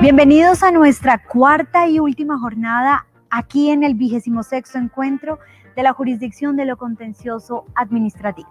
Bienvenidos a nuestra cuarta y última jornada aquí en el 26º encuentro de la jurisdicción de lo contencioso administrativo.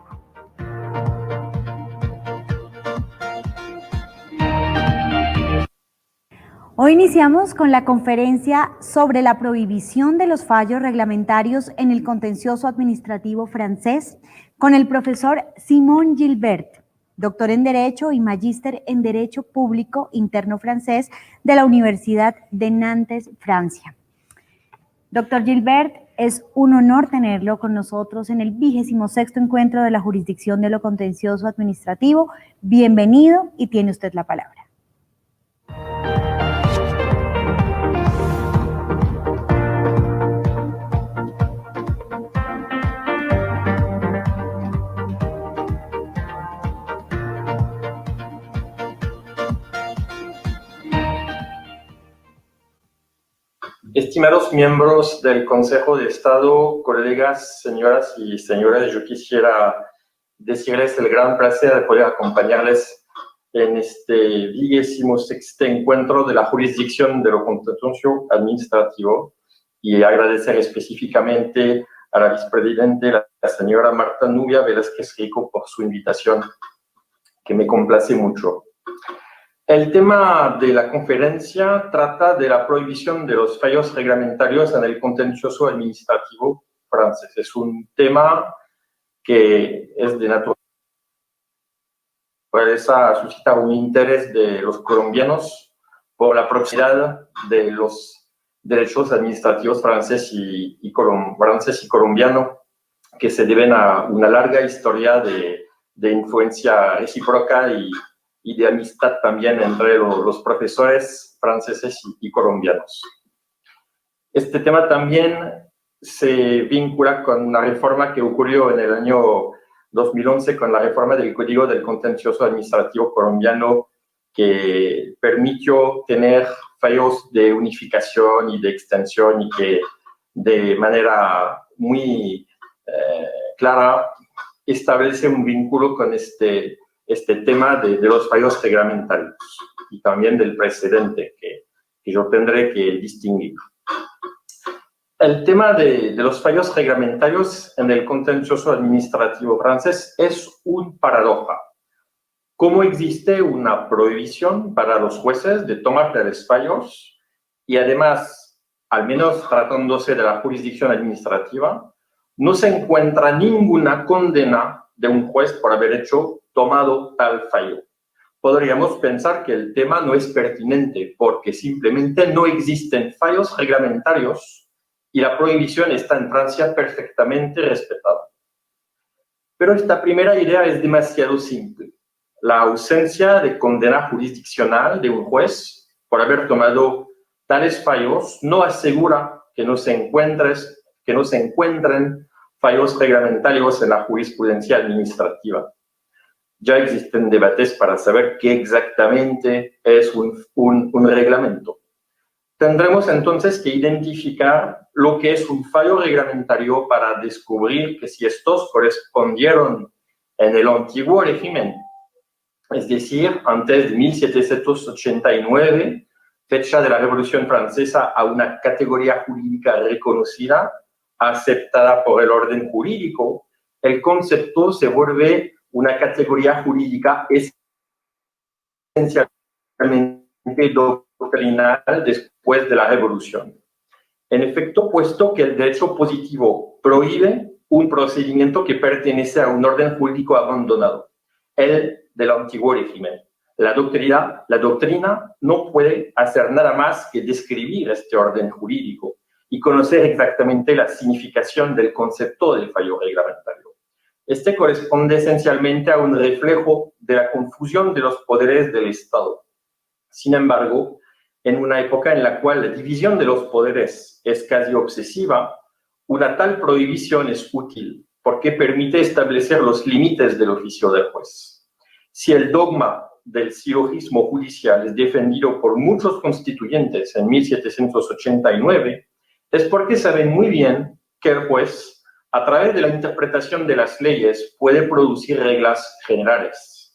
Hoy iniciamos con la conferencia sobre la prohibición de los fallos reglamentarios en el contencioso administrativo francés con el profesor Simon Gilbert, doctor en Derecho y magíster en Derecho Público Interno francés de la Universidad de Nantes, Francia. Doctor Gilbert, es un honor tenerlo con nosotros en el 26º encuentro de la jurisdicción de lo contencioso administrativo. Bienvenido y tiene usted la palabra. Estimados miembros del Consejo de Estado, colegas, señoras y señores, yo quisiera decirles el gran placer de poder acompañarles en este 26º encuentro de la jurisdicción de lo contencioso administrativo y agradecer específicamente a la vicepresidenta, la señora Marta Nubia Velázquez Rico, por su invitación, que me complace mucho. El tema de la conferencia trata de la prohibición de los fallos reglamentarios en el contencioso administrativo francés. Es un tema que es de naturaleza, suscita un interés de los colombianos por la proximidad de los derechos administrativos francés y colombiano, que se deben a una larga historia de influencia recíproca y de amistad también entre los profesores franceses y colombianos. Este tema también se vincula con una reforma que ocurrió en el año 2011 con la reforma del Código del Contencioso Administrativo colombiano, que permitió tener fallos de unificación y de extensión y que de manera muy clara establece un vínculo con este tema de los fallos reglamentarios y también del precedente que yo tendré que distinguir. El tema de los fallos reglamentarios en el contencioso administrativo francés es un paradoja. ¿Cómo existe una prohibición para los jueces de tomar tales fallos y además, al menos tratándose de la jurisdicción administrativa, no se encuentra ninguna condena de un juez por haber tomado tal fallo? Podríamos pensar que el tema no es pertinente porque simplemente no existen fallos reglamentarios y la prohibición está en Francia perfectamente respetada. Pero esta primera idea es demasiado simple. La ausencia de condena jurisdiccional de un juez por haber tomado tales fallos no asegura que no se encuentren fallos reglamentarios en la jurisprudencia administrativa. Ya existen debates para saber qué exactamente es un reglamento. Tendremos entonces que identificar lo que es un fallo reglamentario para descubrir que si estos correspondieron en el antiguo régimen, es decir, antes de 1789, fecha de la Revolución Francesa, a una categoría jurídica reconocida, aceptada por el orden jurídico, el concepto se vuelve una categoría jurídica esencialmente doctrinal después de la Revolución. En efecto, puesto que el derecho positivo prohíbe un procedimiento que pertenece a un orden jurídico abandonado, el del antiguo régimen. La doctrina no puede hacer nada más que describir este orden jurídico y conocer exactamente la significación del concepto del fallo reglamentario. Este corresponde esencialmente a un reflejo de la confusión de los poderes del Estado. Sin embargo, en una época en la cual la división de los poderes es casi obsesiva, una tal prohibición es útil porque permite establecer los límites del oficio del juez. Si el dogma del silogismo judicial es defendido por muchos constituyentes en 1789, es porque saben muy bien que el juez, a través de la interpretación de las leyes, puede producir reglas generales.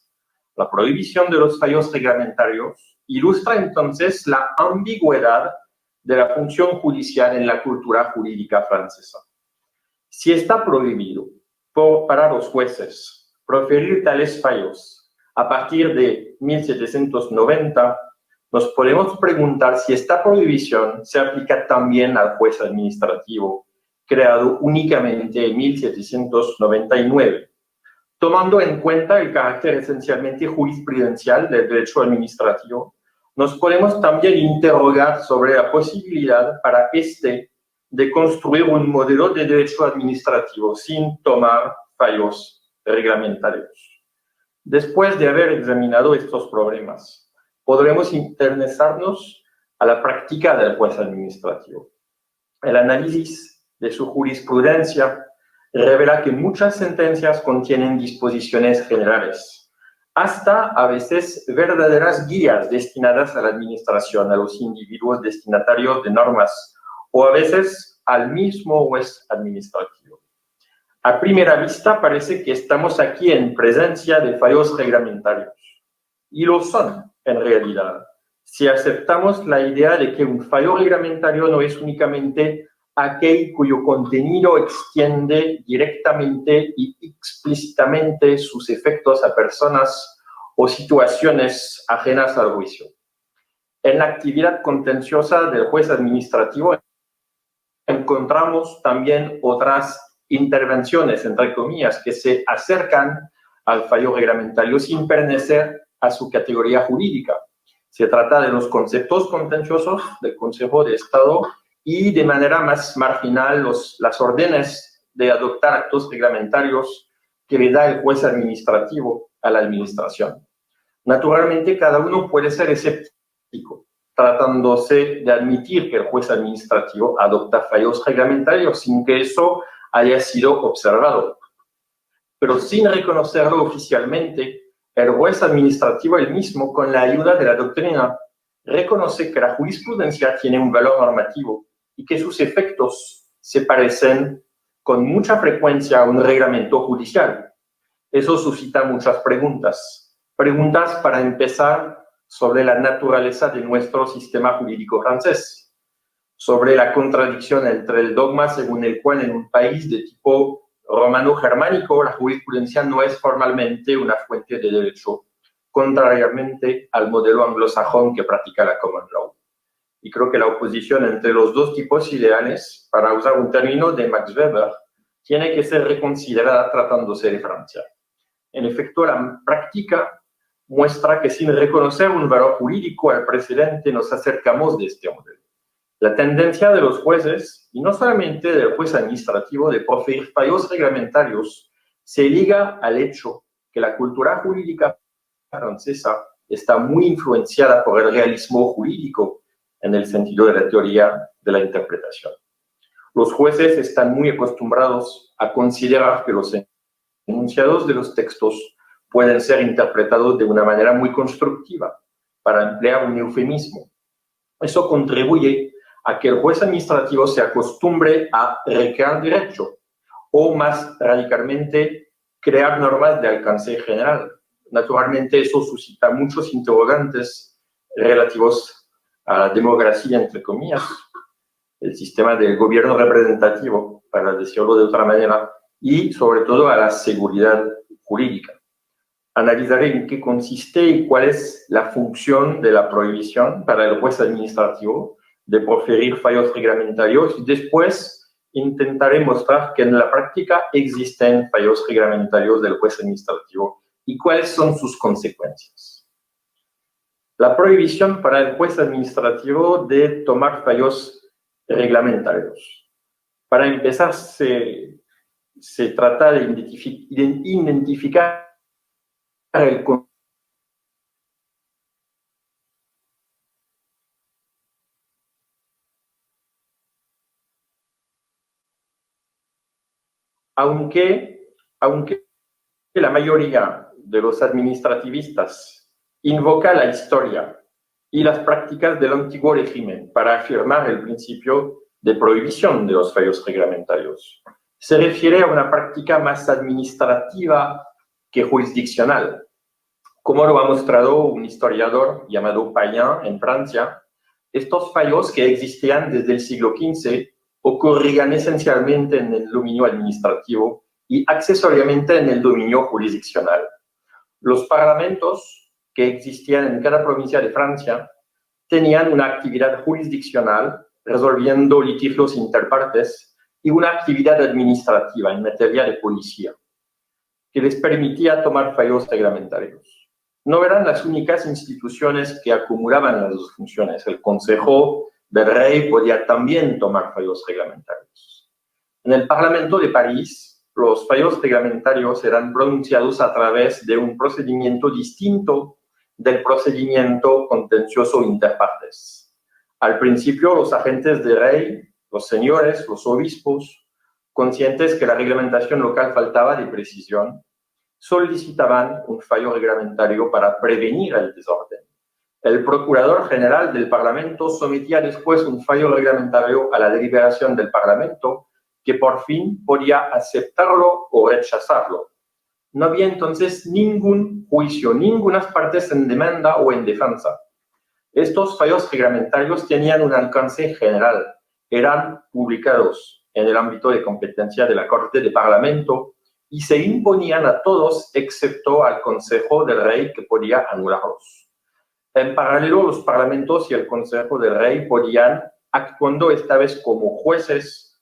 La prohibición de los fallos reglamentarios ilustra entonces la ambigüedad de la función judicial en la cultura jurídica francesa. Si está prohibido para los jueces proferir tales fallos a partir de 1790, nos podemos preguntar si esta prohibición se aplica también al juez administrativo, creado únicamente en 1799. Tomando en cuenta el carácter esencialmente jurisprudencial del derecho administrativo, nos podemos también interrogar sobre la posibilidad para este de construir un modelo de derecho administrativo sin tomar fallos reglamentarios. Después de haber examinado estos problemas, podremos interesarnos a la práctica del juez administrativo. El análisis de su jurisprudencia revela que muchas sentencias contienen disposiciones generales, hasta a veces verdaderas guías destinadas a la administración, a los individuos destinatarios de normas, o a veces al mismo juez administrativo. A primera vista parece que estamos aquí en presencia de fallos reglamentarios, y lo son en realidad, si aceptamos la idea de que un fallo reglamentario no es únicamente aquel cuyo contenido extiende directamente y explícitamente sus efectos a personas o situaciones ajenas al juicio. En la actividad contenciosa del juez administrativo encontramos también otras intervenciones, entre comillas, que se acercan al fallo reglamentario sin pertenecer a su categoría jurídica. Se trata de los conceptos contenciosos del Consejo de Estado y de manera más marginal las órdenes de adoptar actos reglamentarios que le da el juez administrativo a la administración. Naturalmente, cada uno puede ser escéptico, tratándose de admitir que el juez administrativo adopta fallos reglamentarios sin que eso haya sido observado. Pero sin reconocerlo oficialmente, el juez administrativo él mismo, con la ayuda de la doctrina, reconoce que la jurisprudencia tiene un valor normativo y que sus efectos se parecen con mucha frecuencia a un reglamento judicial. Eso suscita muchas preguntas. Preguntas, para empezar, sobre la naturaleza de nuestro sistema jurídico francés, sobre la contradicción entre el dogma según el cual en un país de tipo romano-germánico la jurisprudencia no es formalmente una fuente de derecho, contrariamente al modelo anglosajón que practica la common law. Y creo que la oposición entre los dos tipos ideales, para usar un término de Max Weber, tiene que ser reconsiderada tratándose de Francia. En efecto, la práctica muestra que sin reconocer un valor jurídico al precedente nos acercamos de este modelo. La tendencia de los jueces, y no solamente del juez administrativo, de proferir fallos reglamentarios, se liga al hecho que la cultura jurídica francesa está muy influenciada por el realismo jurídico en el sentido de la teoría de la interpretación. Los jueces están muy acostumbrados a considerar que los enunciados de los textos pueden ser interpretados de una manera muy constructiva, para emplear un eufemismo. Eso contribuye a que el juez administrativo se acostumbre a recrear derecho o, más radicalmente, crear normas de alcance general. Naturalmente, eso suscita muchos interrogantes relativos a la democracia, entre comillas, el sistema del gobierno representativo, para decirlo de otra manera, y sobre todo a la seguridad jurídica. Analizaré en qué consiste y cuál es la función de la prohibición para el juez administrativo de proferir fallos reglamentarios y después intentaré mostrar que en la práctica existen fallos reglamentarios del juez administrativo y cuáles son sus consecuencias. La prohibición para el juez administrativo de tomar fallos reglamentarios. Para empezar, se trata de identificar el aunque la mayoría de los administrativistas invoca la historia y las prácticas del antiguo régimen para afirmar el principio de prohibición de los fallos reglamentarios, se refiere a una práctica más administrativa que jurisdiccional. Como lo ha mostrado un historiador llamado Payen en Francia, estos fallos que existían desde el siglo XV ocurrían esencialmente en el dominio administrativo y accesoriamente en el dominio jurisdiccional. Los parlamentos que existían en cada provincia de Francia tenían una actividad jurisdiccional resolviendo litigios interpartes y una actividad administrativa en materia de policía que les permitía tomar fallos reglamentarios. No eran las únicas instituciones que acumulaban las dos funciones. El Consejo del Rey podía también tomar fallos reglamentarios. En el Parlamento de París, los fallos reglamentarios eran pronunciados a través de un procedimiento distinto del procedimiento contencioso interpartes. Al principio, los agentes del rey, los señores, los obispos, conscientes que la reglamentación local faltaba de precisión, solicitaban un fallo reglamentario para prevenir el desorden. El procurador general del Parlamento sometía después un fallo reglamentario a la deliberación del Parlamento, que por fin podía aceptarlo o rechazarlo. No había entonces ningún juicio, ninguna partes en demanda o en defensa. Estos fallos reglamentarios tenían un alcance general, eran publicados en el ámbito de competencia de la Corte de Parlamento y se imponían a todos excepto al Consejo del Rey, que podía anularlos. En paralelo, los parlamentos y el Consejo del Rey podían, actuando esta vez como jueces,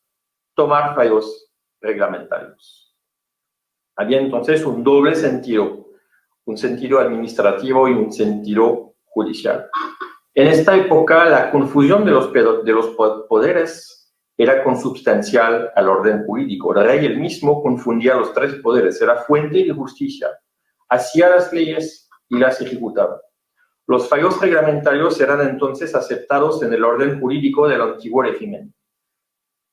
tomar fallos reglamentarios. Había entonces un doble sentido, un sentido administrativo y un sentido judicial. En esta época, la confusión de los poderes era consubstancial al orden jurídico. El rey él mismo confundía los tres poderes, era fuente de justicia, hacía las leyes y las ejecutaba. Los fallos reglamentarios eran entonces aceptados en el orden jurídico del antiguo régimen.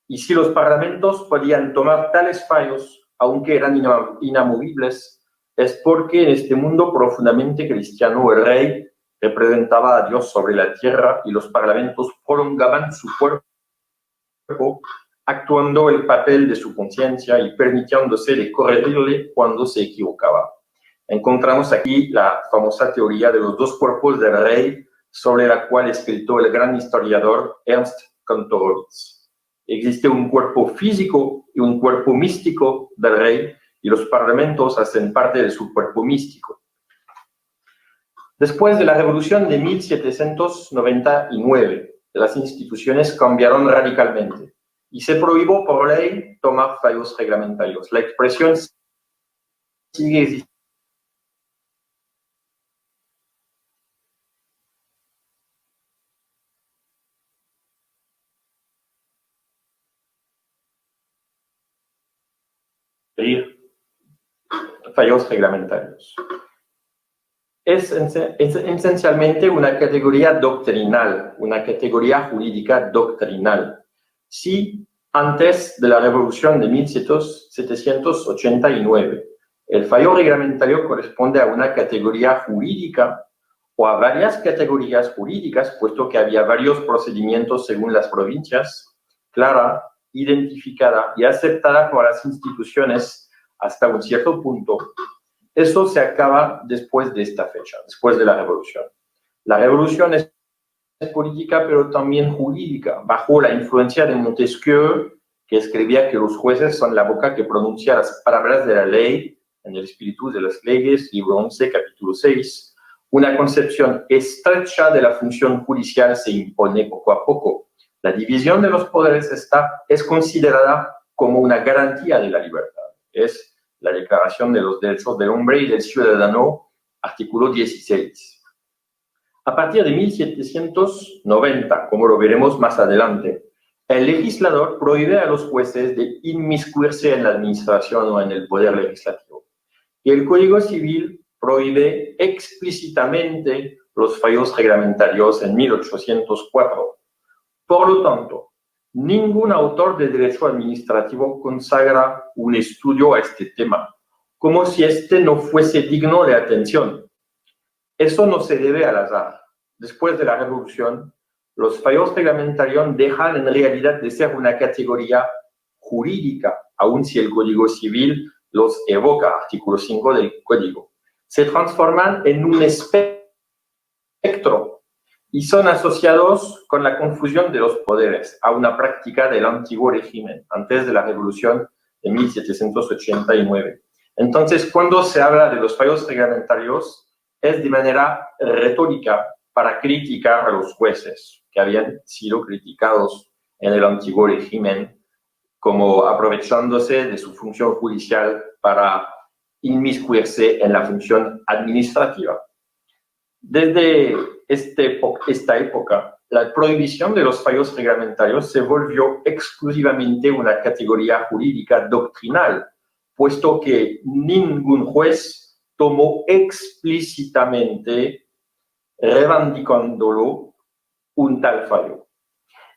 Y si los parlamentos podían tomar tales fallos, aunque eran inamovibles, es porque en este mundo profundamente cristiano el rey representaba a Dios sobre la tierra y los parlamentos prolongaban su cuerpo, actuando el papel de su conciencia y permitiéndose de corregirle cuando se equivocaba. Encontramos aquí la famosa teoría de los dos cuerpos del rey, sobre la cual escribió el gran historiador Ernst Kantorowicz. Existe un cuerpo físico y un cuerpo místico del rey, y los parlamentos hacen parte de su cuerpo místico. Después de la Revolución de 1799, las instituciones cambiaron radicalmente y se prohibió por ley tomar fallos reglamentarios. La expresión sigue existiendo. Fallos reglamentarios. Es esencialmente una categoría doctrinal, una categoría jurídica doctrinal. Si antes de la Revolución de 1789 el fallo reglamentario corresponde a una categoría jurídica o a varias categorías jurídicas, puesto que había varios procedimientos según las provincias, clara, identificada y aceptada por las instituciones hasta un cierto punto, eso se acaba después de esta fecha, después de la Revolución. La Revolución es política, pero también jurídica, bajo la influencia de Montesquieu, que escribía que los jueces son la boca que pronuncia las palabras de la ley, en el espíritu de las leyes, libro 11, capítulo 6. Una concepción estrecha de la función judicial se impone poco a poco. La división de los poderes es considerada como una garantía de la libertad. Es la Declaración de los Derechos del Hombre y del Ciudadano, artículo 16. A partir de 1790, como lo veremos más adelante, el legislador prohíbe a los jueces de inmiscuirse en la administración o en el poder legislativo. Y el Código Civil prohíbe explícitamente los fallos reglamentarios en 1804. Por lo tanto, ningún autor de derecho administrativo consagra un estudio a este tema, como si este no fuese digno de atención. Eso no se debe al azar. Después de la Revolución, los fallos reglamentarios dejan en realidad de ser una categoría jurídica, aun si el Código Civil los evoca, artículo 5 del Código. se transforman en un espectro y son asociados con la confusión de los poderes a una práctica del antiguo régimen, antes de la Revolución de 1789. Entonces, cuando se habla de los fallos reglamentarios, es de manera retórica para criticar a los jueces que habían sido criticados en el antiguo régimen, como aprovechándose de su función judicial para inmiscuirse en la función administrativa. Desde esta época, la prohibición de los fallos reglamentarios se volvió exclusivamente una categoría jurídica doctrinal, puesto que ningún juez tomó explícitamente reivindicándolo un tal fallo.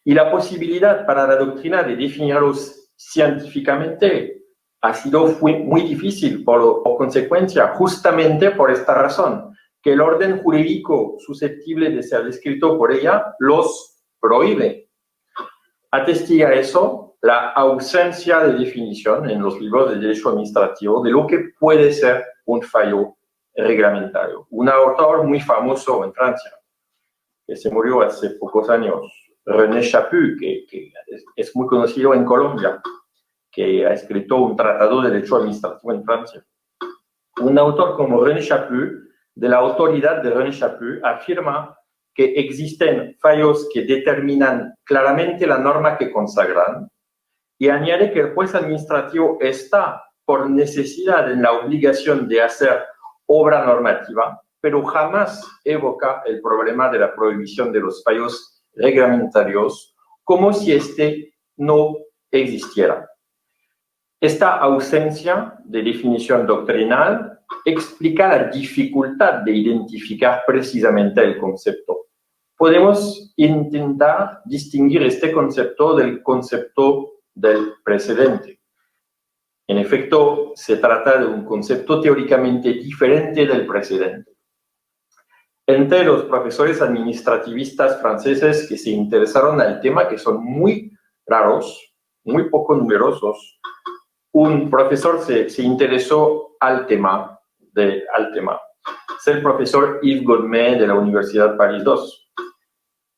Y la posibilidad para la doctrina de definirlos científicamente ha sido muy difícil por consecuencia, justamente por esta razón, que el orden jurídico susceptible de ser descrito por ella los prohíbe. Atestiga eso la ausencia de definición en los libros de derecho administrativo de lo que puede ser un fallo reglamentario. Un autor muy famoso en Francia, que se murió hace pocos años, René Chaput, que es muy conocido en Colombia, que ha escrito un tratado de derecho administrativo en Francia. Un autor como René Chaput, de la autoridad de René Chaput, afirma que existen fallos que determinan claramente la norma que consagran y añade que el juez administrativo está por necesidad en la obligación de hacer obra normativa, pero jamás evoca el problema de la prohibición de los fallos reglamentarios como si este no existiera. Esta ausencia de definición doctrinal explica la dificultad de identificar precisamente el concepto. Podemos intentar distinguir este concepto del concepto del precedente. En efecto, se trata de un concepto teóricamente diferente del precedente. Entre los profesores administrativistas franceses que se interesaron al tema, que son muy raros, muy poco numerosos, un profesor se interesó al tema. Es el profesor Yves Godmet de la Universidad París II.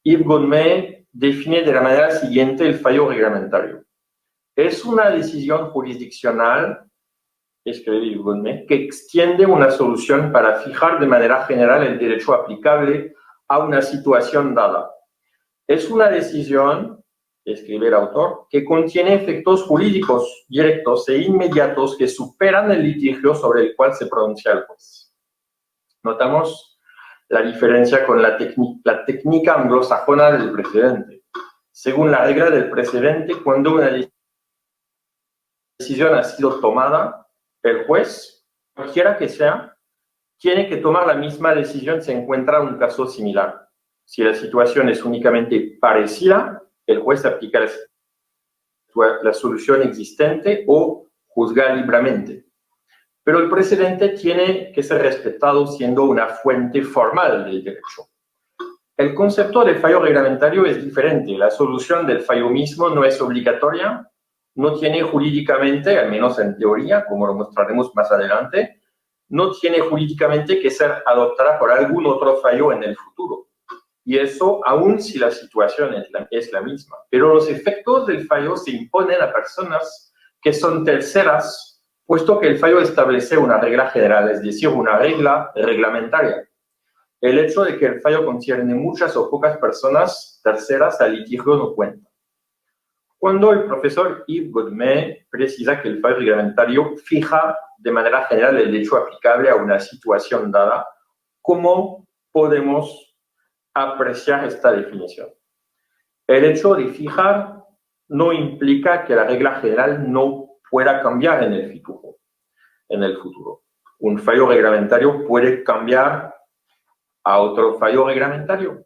Yves Godmet define de la manera siguiente el fallo reglamentario. Es una decisión jurisdiccional, escribe Yves Godmet, que extiende una solución para fijar de manera general el derecho aplicable a una situación dada. Es una decisión, escribe el autor, que contiene efectos jurídicos directos e inmediatos que superan el litigio sobre el cual se pronuncia el juez. Notamos la diferencia con la técnica anglosajona del precedente. Según la regla del precedente, cuando una decisión ha sido tomada, el juez, cualquiera que sea, tiene que tomar la misma decisión si encuentra un caso similar. Si la situación es únicamente parecida, el juez aplica la solución existente o juzga libremente. Pero el precedente tiene que ser respetado siendo una fuente formal del derecho. El concepto de fallo reglamentario es diferente. La solución del fallo mismo no es obligatoria, no tiene jurídicamente, al menos en teoría, como lo mostraremos más adelante, no tiene jurídicamente que ser adoptada por algún otro fallo en el futuro. Y eso aún si la situación es la misma. Pero los efectos del fallo se imponen a personas que son terceras, puesto que el fallo establece una regla general, es decir, una regla reglamentaria. El hecho de que el fallo concierne muchas o pocas personas terceras al litigio no cuenta. Cuando el profesor Yves Godmet precisa que el fallo reglamentario fija de manera general el derecho aplicable a una situación dada, ¿cómo podemos apreciar esta definición? El hecho de fijar no implica que la regla general no pueda cambiar en el futuro. Un fallo reglamentario puede cambiar a otro fallo reglamentario.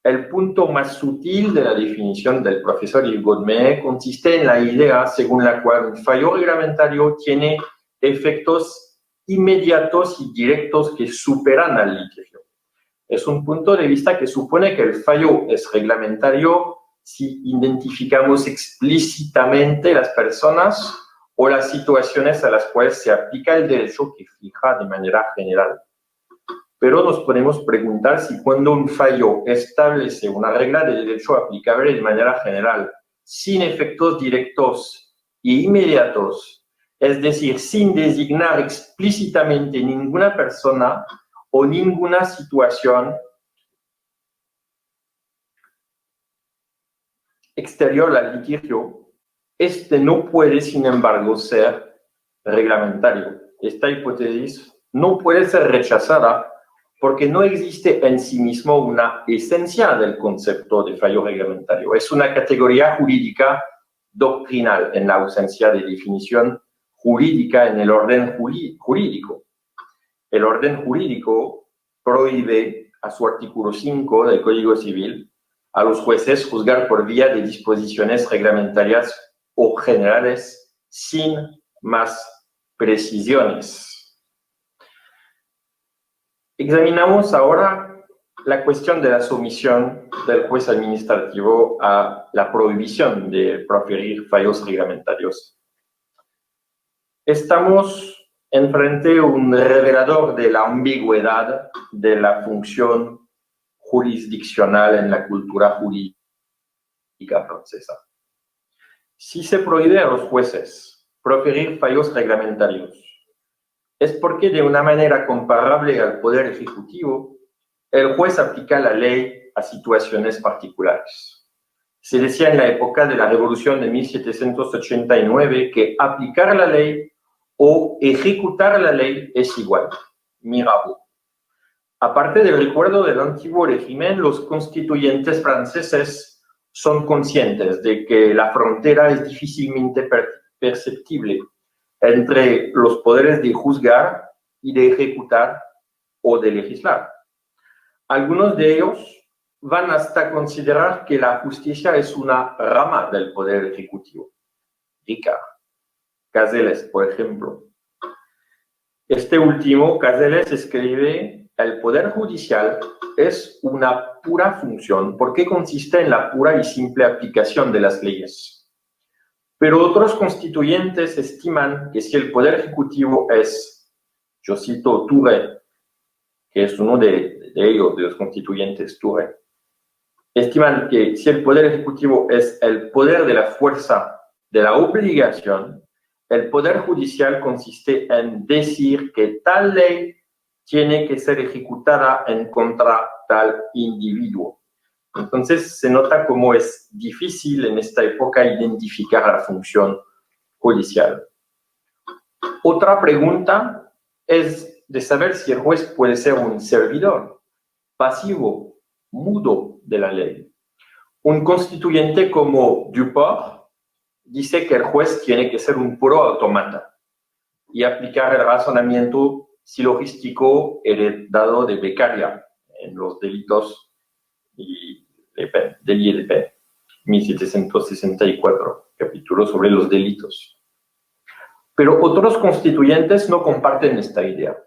El punto más sutil de la definición del profesor Yves Godmet consiste en la idea según la cual un fallo reglamentario tiene efectos inmediatos y directos que superan al litigio. Es un punto de vista que supone que el fallo es reglamentario si identificamos explícitamente las personas o las situaciones a las cuales se aplica el derecho que fija de manera general. Pero nos podemos preguntar si cuando un fallo establece una regla de derecho aplicable de manera general, sin efectos directos e inmediatos, es decir, sin designar explícitamente ninguna persona o ninguna situación exterior al litigio, este no puede, sin embargo, ser reglamentario. Esta hipótesis no puede ser rechazada porque no existe en sí mismo una esencia del concepto de fallo reglamentario. Es una categoría jurídica doctrinal en la ausencia de definición jurídica en el orden jurídico. El orden jurídico prohíbe, a su artículo 5 del Código Civil, a los jueces juzgar por vía de disposiciones reglamentarias o generales sin más precisiones. Examinamos ahora la cuestión de la sumisión del juez administrativo a la prohibición de proferir fallos reglamentarios. Estamos enfrente de un revelador de la ambigüedad de la función jurisdiccional en la cultura jurídica francesa. Si se prohíbe a los jueces proferir fallos reglamentarios, es porque de una manera comparable al Poder Ejecutivo, el juez aplica la ley a situaciones particulares. Se decía en la época de la Revolución de 1789 que aplicar la ley o ejecutar la ley es igual. Mirabeau. Aparte del recuerdo del antiguo régimen, los constituyentes franceses son conscientes de que la frontera es difícilmente perceptible entre los poderes de juzgar y de ejecutar o de legislar. Algunos de ellos van hasta considerar que la justicia es una rama del poder ejecutivo. Ricard, Cazeles, por ejemplo. Este último, Cazeles, escribe: el poder judicial es una pura función porque consiste en la pura y simple aplicación de las leyes. Pero otros constituyentes estiman que si el Poder Ejecutivo es, yo cito Touré, que es uno de ellos, de los constituyentes Touré, estiman que si el Poder Ejecutivo es el poder de la fuerza, de la obligación, el Poder Judicial consiste en decir que tal ley tiene que ser ejecutada en contra tal individuo. Entonces se nota cómo es difícil en esta época identificar la función judicial. Otra pregunta es de saber si el juez puede ser un servidor, pasivo, mudo de la ley. Un constituyente como Duport dice que el juez tiene que ser un puro autómata y aplicar el razonamiento silogístico heredado de Beccaria en los delitos y del ILP, 1764, capítulo sobre los delitos. Pero otros constituyentes no comparten esta idea.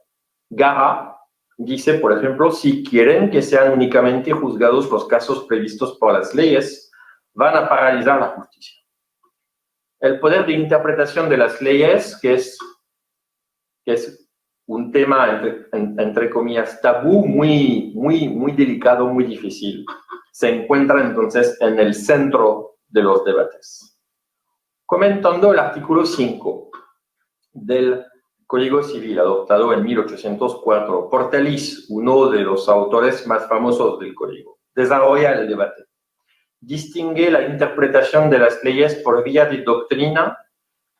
Garat dice, por ejemplo, si quieren que sean únicamente juzgados los casos previstos por las leyes, van a paralizar la justicia. El poder de interpretación de las leyes, que es un tema, entre comillas, tabú, muy delicado, muy difícil, se encuentra entonces en el centro de los debates. Comentando el artículo 5 del Código Civil adoptado en 1804, Portalis, uno de los autores más famosos del Código, desarrolla el debate. Distingue la interpretación de las leyes por vía de doctrina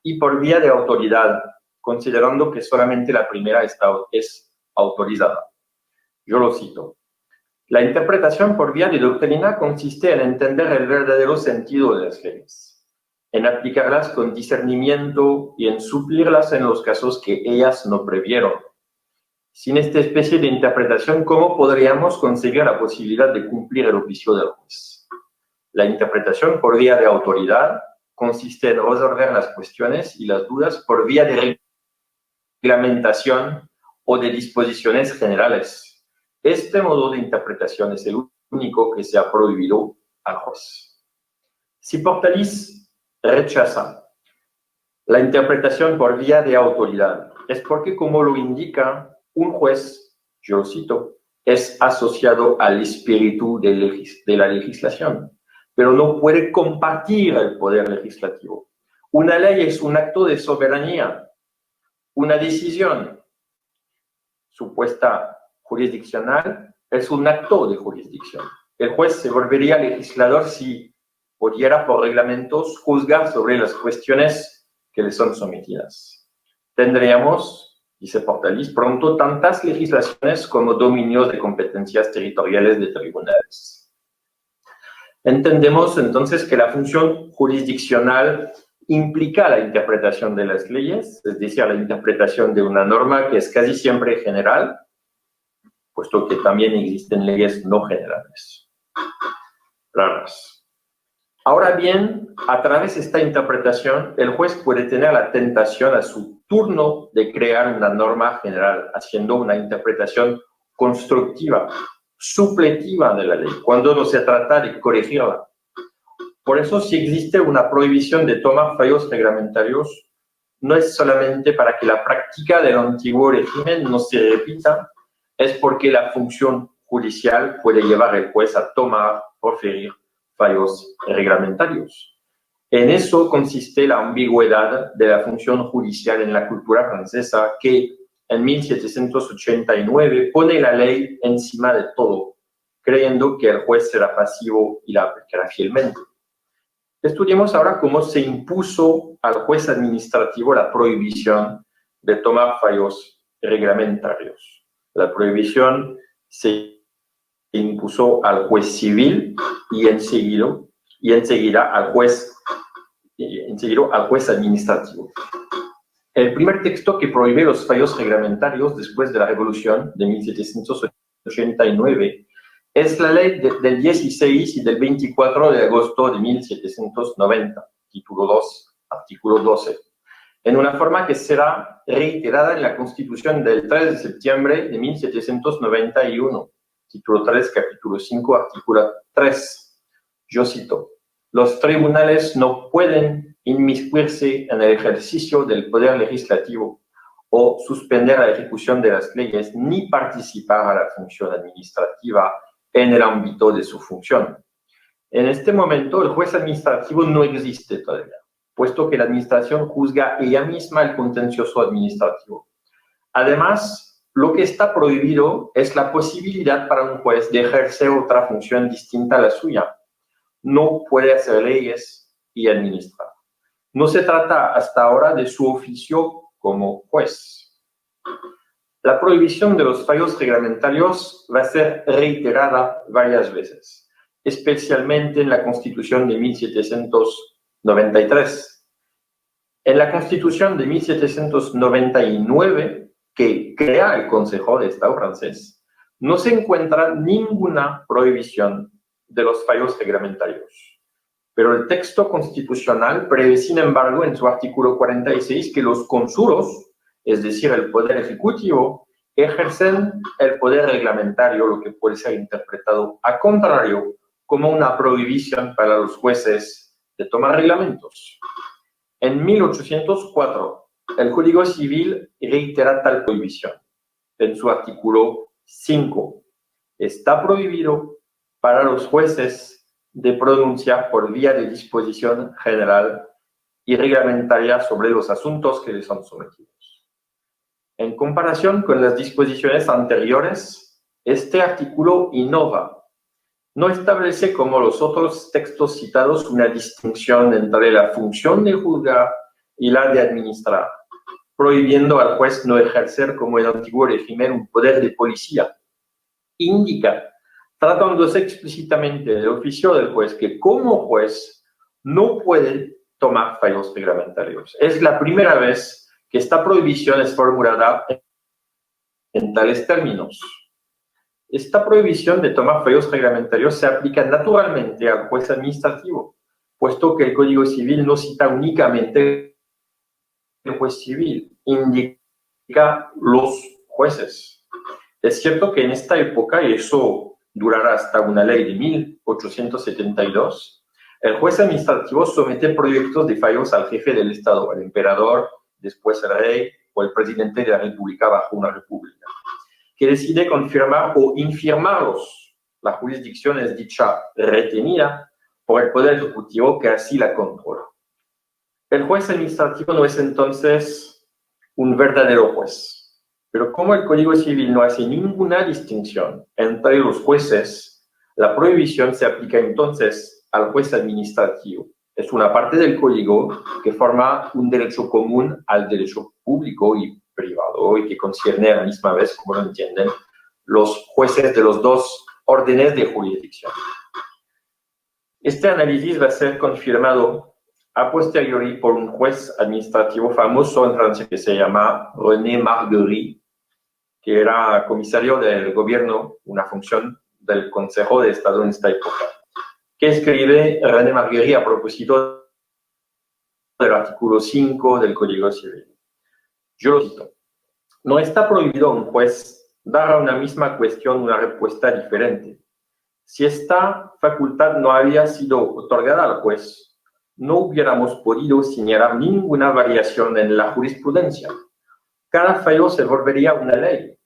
y por vía de autoridad, considerando que solamente la primera es autorizada. Yo lo cito. La interpretación por vía de doctrina consiste en entender el verdadero sentido de las leyes, en aplicarlas con discernimiento y en suplirlas en los casos que ellas no previeron. Sin esta especie de interpretación, ¿cómo podríamos conseguir la posibilidad de cumplir el oficio del juez? La interpretación por vía de autoridad consiste en resolver las cuestiones y las dudas por vía de reglamentación o de disposiciones generales. Este modo de interpretación es el único que se ha prohibido al juez. Si Portalis rechaza la interpretación por vía de autoridad. Es porque, como lo indica un juez, yo cito, es asociado al espíritu de la legislación, pero no puede compartir el poder legislativo. Una ley es un acto de soberanía, una decisión supuesta jurisdiccional es un acto de jurisdicción. El juez se volvería legislador si pudiera, por reglamentos, juzgar sobre las cuestiones que le son sometidas. Tendríamos, dice Portalis, pronto tantas legislaciones como dominios de competencias territoriales de tribunales. Entendemos entonces que la función jurisdiccional implica la interpretación de las leyes, es decir, la interpretación de una norma que es casi siempre general, puesto que también existen leyes no generales, raras. Ahora bien, a través de esta interpretación, el juez puede tener la tentación a su turno de crear una norma general, haciendo una interpretación constructiva, supletiva de la ley, cuando no se trata de corregirla. Por eso, si existe una prohibición de tomar fallos reglamentarios, no es solamente para que la práctica del antiguo régimen no se repita, es porque la función judicial puede llevar al juez a tomar, proferir fallos reglamentarios. En eso consiste la ambigüedad de la función judicial en la cultura francesa, que en 1789 pone la ley encima de todo, creyendo que el juez será pasivo y la aplicará fielmente. Estudiemos ahora cómo se impuso al juez administrativo la prohibición de tomar fallos reglamentarios. La prohibición se impuso al juez civil y enseguida al juez administrativo. El primer texto que prohíbe los fallos reglamentarios después de la Revolución de 1789 es la ley del 16 y del 24 de agosto de 1790, título 2, artículo 12, en una forma que será reiterada en la Constitución del 3 de septiembre de 1791, título 3, capítulo 5, artículo 3. Yo cito: los tribunales no pueden inmiscuirse en el ejercicio del poder legislativo o suspender la ejecución de las leyes, ni participar a la función administrativa en el ámbito de su función. En este momento, el juez administrativo no existe todavía, puesto que la administración juzga ella misma el contencioso administrativo. Además, lo que está prohibido es la posibilidad para un juez de ejercer otra función distinta a la suya. No puede hacer leyes y administrar. No se trata hasta ahora de su oficio como juez. La prohibición de los fallos reglamentarios va a ser reiterada varias veces, especialmente en la Constitución de 1793. En la Constitución de 1799, que crea el Consejo de Estado francés, no se encuentra ninguna prohibición de los fallos reglamentarios. Pero el texto constitucional prevé, sin embargo, en su artículo 46, que los consulos, es decir, el poder ejecutivo, ejercen el poder reglamentario, lo que puede ser interpretado a contrario como una prohibición para los jueces de tomar reglamentos. En 1804, el Código Civil reitera tal prohibición. En su artículo 5, está prohibido para los jueces de pronunciar por vía de disposición general y reglamentaria sobre los asuntos que les son sometidos. En comparación con las disposiciones anteriores, este artículo innova. No establece, como los otros textos citados, una distinción entre la función de juzgar y la de administrar, prohibiendo al juez no ejercer, como el antiguo régimen, un poder de policía. Indica, tratándose explícitamente del oficio del juez, que como juez no puede tomar fallos reglamentarios. Es la primera vez que esta prohibición es formulada en tales términos. Esta prohibición de tomar fallos reglamentarios se aplica naturalmente al juez administrativo, puesto que el Código Civil no cita únicamente el juez civil, indica los jueces. Es cierto que en esta época, y eso durará hasta una ley de 1872, El juez administrativo somete proyectos de fallos al jefe del Estado, al emperador, después el rey o el presidente de la República bajo una república, que decide confirmar o infirmarlos. La jurisdicción es dicha retenida por el Poder Ejecutivo que así la controla. El juez administrativo no es entonces un verdadero juez, pero como el Código Civil no hace ninguna distinción entre los jueces, la prohibición se aplica entonces al juez administrativo. Es una parte del código que forma un derecho común al derecho público y privado y que concierne a la misma vez, como lo entienden, los jueces de los dos órdenes de jurisdicción. Este análisis va a ser confirmado a posteriori por un juez administrativo famoso en Francia que se llama René Marguerie, que era comisario del gobierno, una función del Consejo de Estado en esta época, que escribe René Marguerie a propósito del artículo 5 del Código Civil. Yo lo cito. No está prohibido a un juez dar a una misma cuestión una respuesta diferente. Si esta facultad no había sido otorgada al juez, no hubiéramos podido señalar ninguna variación en la jurisprudencia. Cada fallo se volvería una ley.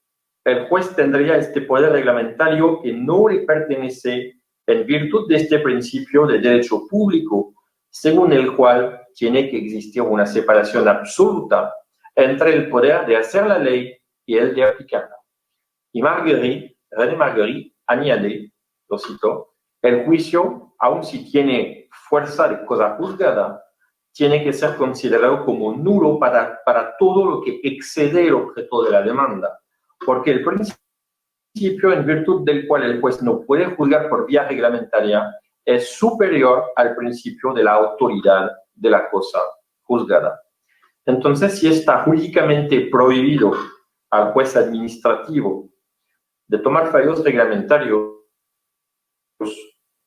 El juez tendría este poder reglamentario que no le pertenece en virtud de este principio de derecho público, según el cual tiene que existir una separación absoluta entre el poder de hacer la ley y el de aplicarla. Y René Marguerie añade, lo cito, el juicio, aun si tiene fuerza de cosa juzgada, tiene que ser considerado como nulo para todo lo que excede el objeto de la demanda, porque el principio en virtud del cual el juez no puede juzgar por vía reglamentaria es superior al principio de la autoridad de la cosa juzgada. Entonces, si está jurídicamente prohibido al juez administrativo de tomar fallos reglamentarios,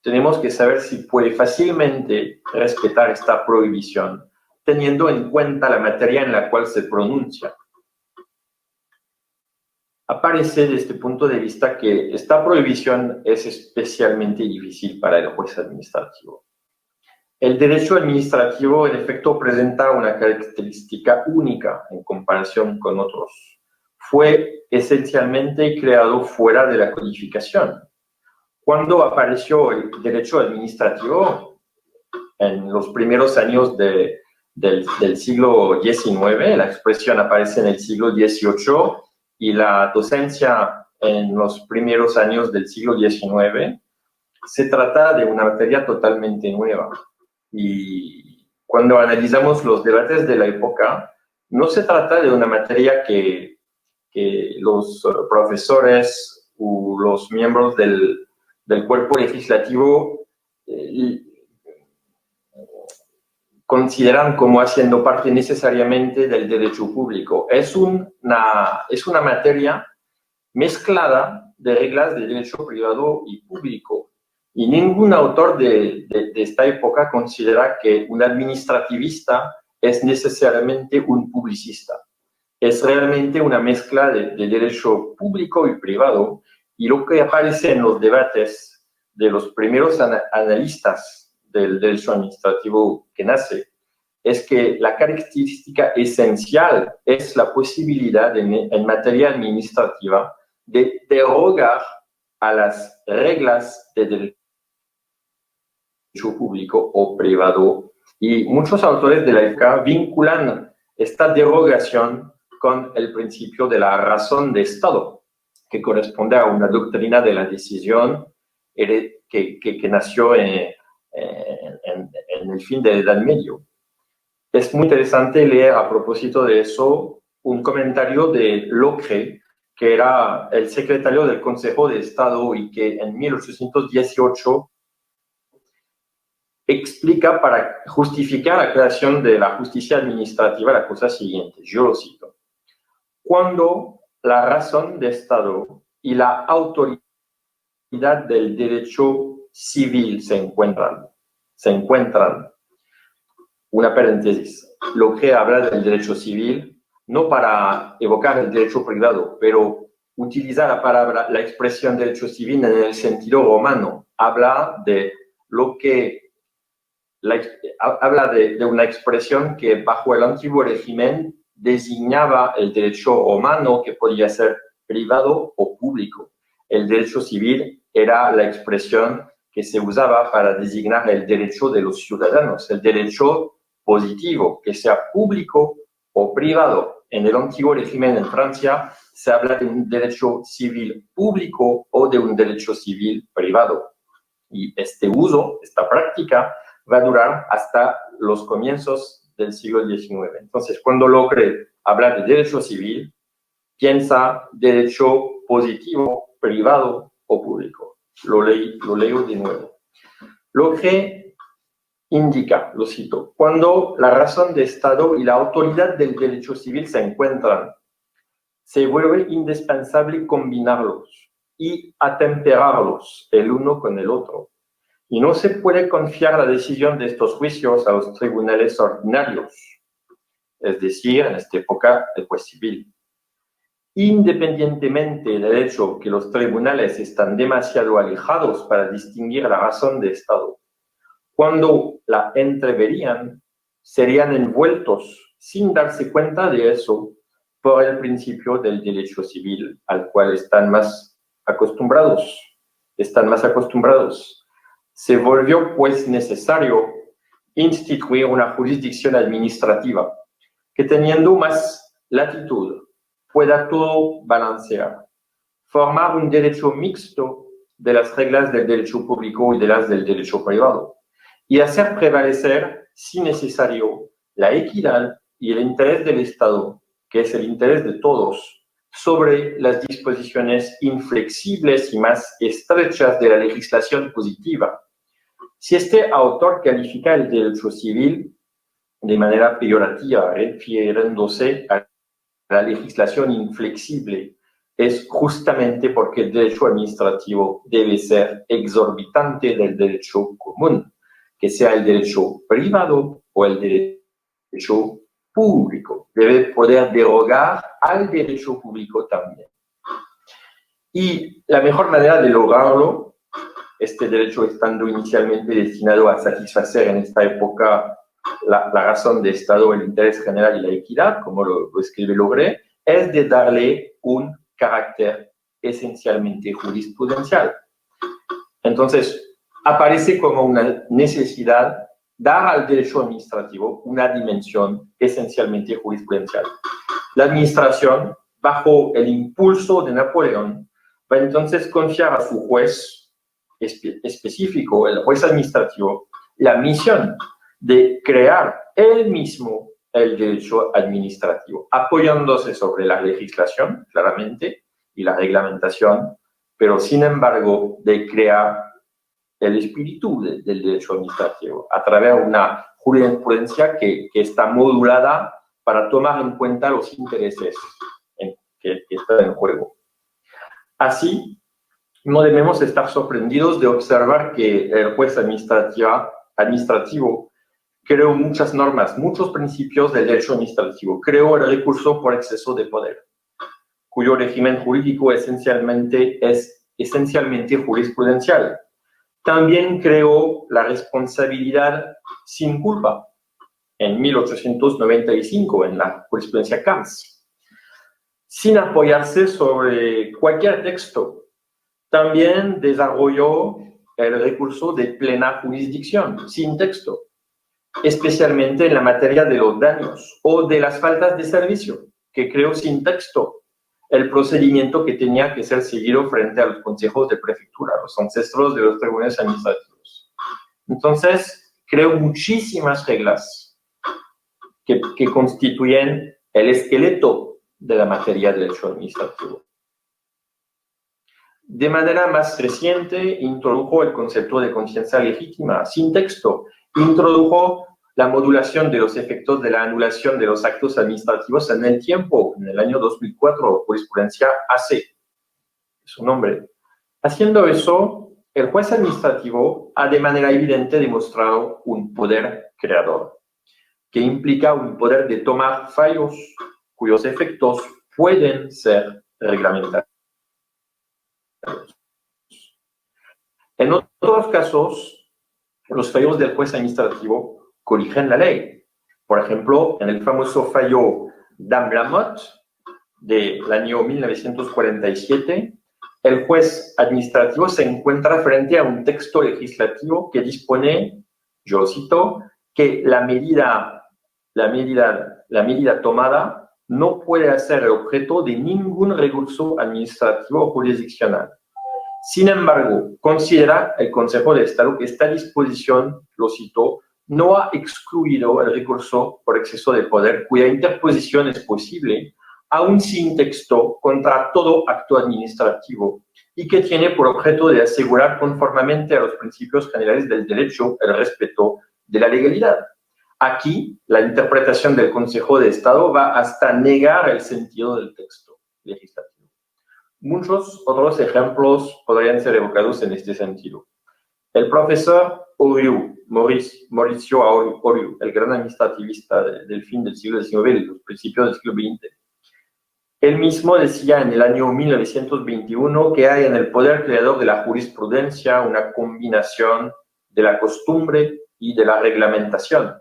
tenemos que saber si puede fácilmente respetar esta prohibición, teniendo en cuenta la materia en la cual se pronuncia. Aparece desde este punto de vista que esta prohibición es especialmente difícil para el juez administrativo. El derecho administrativo, en efecto, presenta una característica única en comparación con otros. Fue esencialmente creado fuera de la codificación. Cuando apareció el derecho administrativo, en los primeros años del siglo XIX, la expresión aparece en el siglo XVIII y la docencia en los primeros años del siglo XIX, se trata de una materia totalmente nueva. Y cuando analizamos los debates de la época, no se trata de una materia que los profesores o los miembros del cuerpo legislativo consideran como haciendo parte necesariamente del derecho público. Es una materia mezclada de reglas de derecho privado y público. Y ningún autor de esta época considera que un administrativista es necesariamente un publicista. Es realmente una mezcla de derecho público y privado, y lo que aparece en los debates de los primeros analistas del derecho administrativo que nace es que la característica esencial es la posibilidad en materia administrativa de derogar a las reglas de derecho público o privado. Y muchos autores de la época vinculan esta derogación con el principio de la razón de Estado, que corresponde a una doctrina de la decisión que nació en el fin de la Edad Media. Es muy interesante leer a propósito de eso un comentario de Locre, que era el secretario del Consejo de Estado y que en 1818 explica para justificar la creación de la justicia administrativa la cosa siguiente, yo lo cito. Cuando la razón de Estado y la autoridad del derecho civil se encuentran, una paréntesis, lo que habla del derecho civil, no para evocar el derecho privado, pero utiliza la expresión derecho civil en el sentido romano, habla de lo que habla de una expresión que bajo el antiguo régimen designaba el derecho romano, que podía ser privado o público. El derecho civil era la expresión que se usaba para designar el derecho de los ciudadanos, el derecho positivo, que sea público o privado. En el antiguo régimen en Francia se habla de un derecho civil público o de un derecho civil privado. Y este uso, esta práctica, va a durar hasta los comienzos del siglo XIX. Entonces, cuando Locre habla de derecho civil, piensa derecho positivo, privado o público. Lo leo de nuevo. Locre indica, lo cito, cuando la razón de Estado y la autoridad del derecho civil se encuentran, se vuelve indispensable combinarlos y atemperarlos el uno con el otro. Y no se puede confiar la decisión de estos juicios a los tribunales ordinarios, es decir, en esta época el juez civil. Independientemente del hecho que los tribunales están demasiado alejados para distinguir la razón de Estado, cuando la entreverían, serían envueltos sin darse cuenta de eso por el principio del derecho civil al cual están más acostumbrados. Se volvió pues necesario instituir una jurisdicción administrativa que, teniendo más latitud, pueda todo balancear, formar un derecho mixto de las reglas del derecho público y de las del derecho privado, y hacer prevalecer, si necesario, la equidad y el interés del Estado, que es el interés de todos, sobre las disposiciones inflexibles y más estrechas de la legislación positiva. Si este autor califica el derecho civil de manera peyorativa, refiriéndose a la legislación inflexible, es justamente porque el derecho administrativo debe ser exorbitante del derecho común, que sea el derecho privado o el derecho público. Debe poder derogar al derecho público también. Y la mejor manera de lograrlo, este derecho estando inicialmente destinado a satisfacer en esta época la razón de Estado, el interés general y la equidad, como lo escribe Locre, es de darle un carácter esencialmente jurisprudencial. Entonces, aparece como una necesidad dar al derecho administrativo una dimensión esencialmente jurisprudencial. La administración, bajo el impulso de Napoleón, va entonces confiar a su juez específico, el juez administrativo, la misión de crear él mismo el derecho administrativo, apoyándose sobre la legislación, claramente, y la reglamentación, pero sin embargo de crear el espíritu del derecho administrativo a través de una jurisprudencia que está modulada para tomar en cuenta los intereses que están en juego. Así, no debemos estar sorprendidos de observar que el juez administrativo creó muchas normas, muchos principios del derecho administrativo. Creó el recurso por exceso de poder, cuyo régimen jurídico es esencialmente jurisprudencial. También creó la responsabilidad sin culpa en 1895 en la jurisprudencia Camps, sin apoyarse sobre cualquier texto. También desarrolló el recurso de plena jurisdicción, sin texto, especialmente en la materia de los daños o de las faltas de servicio, que creó sin texto el procedimiento que tenía que ser seguido frente a los consejos de prefectura, los ancestros de los tribunales administrativos. Entonces, creó muchísimas reglas que constituyen el esqueleto de la materia de derecho administrativo. De manera más reciente, introdujo el concepto de conciencia legítima, sin texto. Introdujo la modulación de los efectos de la anulación de los actos administrativos en el tiempo, en el año 2004, jurisprudencia AC, su nombre. Haciendo eso, el juez administrativo ha de manera evidente demostrado un poder creador, que implica un poder de tomar fallos cuyos efectos pueden ser reglamentarios. En otros casos, los fallos del juez administrativo corrigen la ley. Por ejemplo, en el famoso fallo Dame-Lamotte del año 1947, el juez administrativo se encuentra frente a un texto legislativo que dispone, yo cito, que la medida tomada no puede ser objeto de ningún recurso administrativo o jurisdiccional. Sin embargo, considera el Consejo de Estado que esta disposición, lo cito, no ha excluido el recurso por exceso de poder, cuya interposición es posible, aún sin texto, contra todo acto administrativo, y que tiene por objeto de asegurar conformemente a los principios generales del derecho el respeto de la legalidad. Aquí, la interpretación del Consejo de Estado va hasta negar el sentido del texto legislativo. Muchos otros ejemplos podrían ser evocados en este sentido. El profesor Oriu, Mauricio Oriu, el gran administrativista del fin del siglo XIX y los principios del siglo XX, él mismo decía en el año 1921 que hay en el poder creador de la jurisprudencia una combinación de la costumbre y de la reglamentación,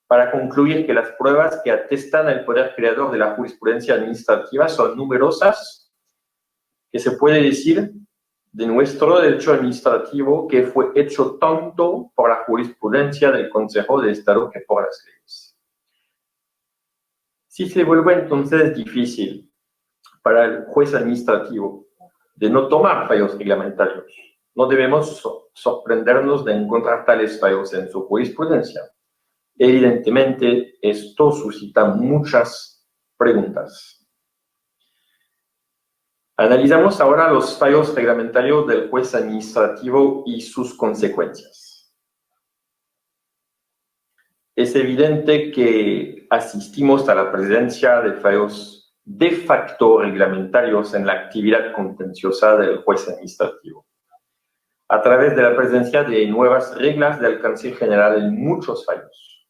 para concluir que las pruebas que atestan el poder creador de la jurisprudencia administrativa son numerosas, que se puede decir de nuestro derecho administrativo que fue hecho tanto por la jurisprudencia del Consejo de Estado que por las leyes. Si se vuelve entonces difícil para el juez administrativo de no tomar fallos reglamentarios, no debemos sorprendernos de encontrar tales fallos en su jurisprudencia. Evidentemente, esto suscita muchas preguntas. Analizamos ahora los fallos reglamentarios del juez administrativo y sus consecuencias. Es evidente que asistimos a la presencia de fallos de facto reglamentarios en la actividad contenciosa del juez administrativo, a través de la presencia de nuevas reglas de alcance general en muchos fallos.